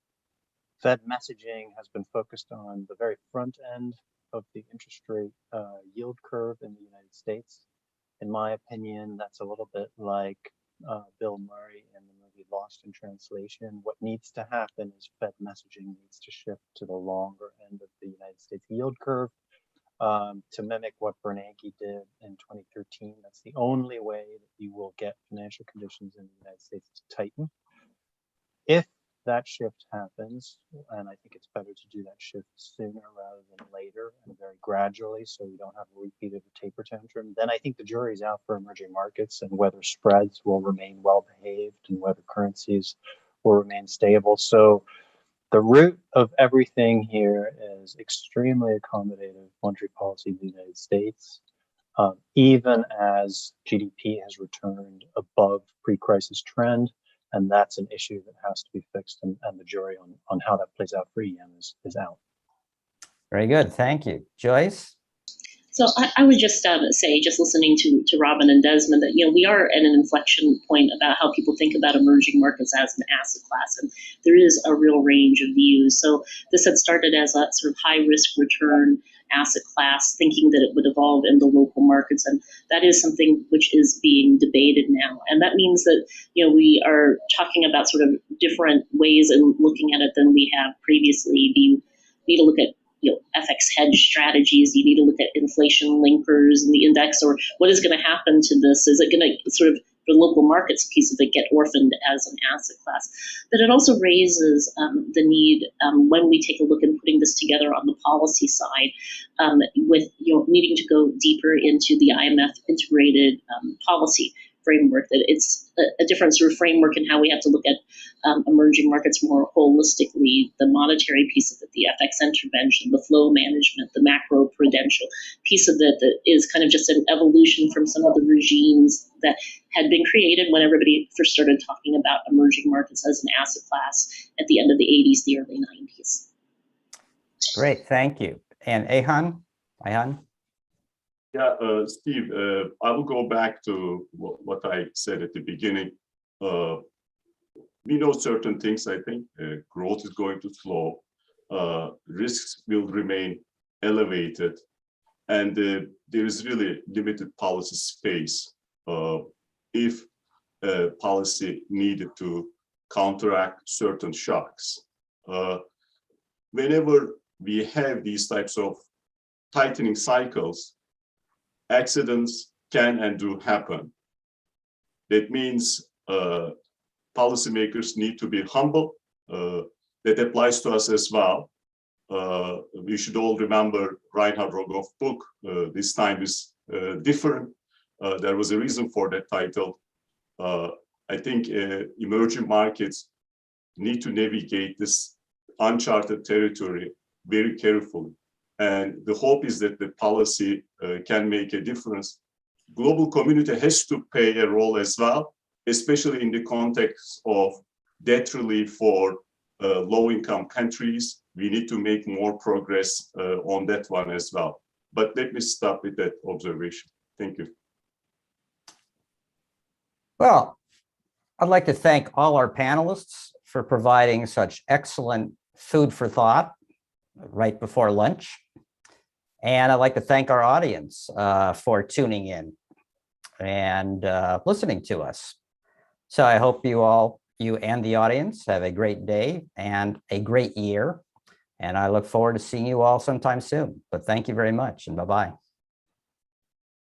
Fed messaging has been focused on the very front end of the interest rate yield curve in the United States. In my opinion, that's a little bit like Bill Murray in the movie Lost in Translation. What needs to happen is Fed messaging needs to shift to the longer end of the United States yield curve to mimic what Bernanke did in 2013. That's the only way that you will get financial conditions in the United States to tighten. If that shift happens, and I think it's better to do that shift sooner rather than later and very gradually so we don't have a repeat of a taper tantrum, then I think the jury's out for emerging markets and whether spreads will remain well behaved and whether currencies will remain stable. So the root of everything here is extremely accommodative monetary policy in the United States, even as GDP has returned above pre-crisis trend. And that's an issue that has to be fixed, and the jury on how that plays out for EM is out. Very good. Thank you. Joyce? So I would just say, just listening to Robin and Desmond, that we are at an inflection point about how people think about emerging markets as an asset class, and there is a real range of views. So this had started as a sort of high risk return asset class, thinking that it would evolve into local markets, and that is something which is being debated now. And that means that we are talking about sort of different ways in looking at it than we have previously. Do you need to look at FX hedge strategies? You need to look at inflation linkers and the index, or what is going to happen to this? Is it going to sort of, the local markets piece of it, get orphaned as an asset class? But it also raises the need, when we take a look at putting this together on the policy side, with needing to go deeper into the IMF integrated policy framework, that it's a different sort of framework in how we have to look at emerging markets more holistically, the monetary piece of it, the FX intervention, the flow management, the macro prudential piece of it, that is kind of just an evolution from some of the regimes that had been created when everybody first started talking about emerging markets as an asset class at the end of the 80s, the early 90s. Great, thank you. And Ayhan? Yeah, Steve, I will go back to what I said at the beginning. We know certain things, I think. Growth is going to slow. Risks will remain elevated. And there is really limited policy space if policy needed to counteract certain shocks. Whenever we have these types of tightening cycles, accidents can and do happen. That means policymakers need to be humble. That applies to us as well. We should all remember Reinhard Rogoff's book, This Time is Different. There was a reason for that title. I think emerging markets need to navigate this uncharted territory very carefully. And the hope is that the policy can make a difference. Global community has to play a role as well, especially in the context of debt relief for low-income countries. We need to make more progress on that one as well. But let me stop with that observation. Thank you. Well, I'd like to thank all our panelists for providing such excellent food for thought right before lunch. And I'd like to thank our audience for tuning in and listening to us. So I hope you and the audience have a great day and a great year. And I look forward to seeing you all sometime soon. But thank you very much, and bye-bye.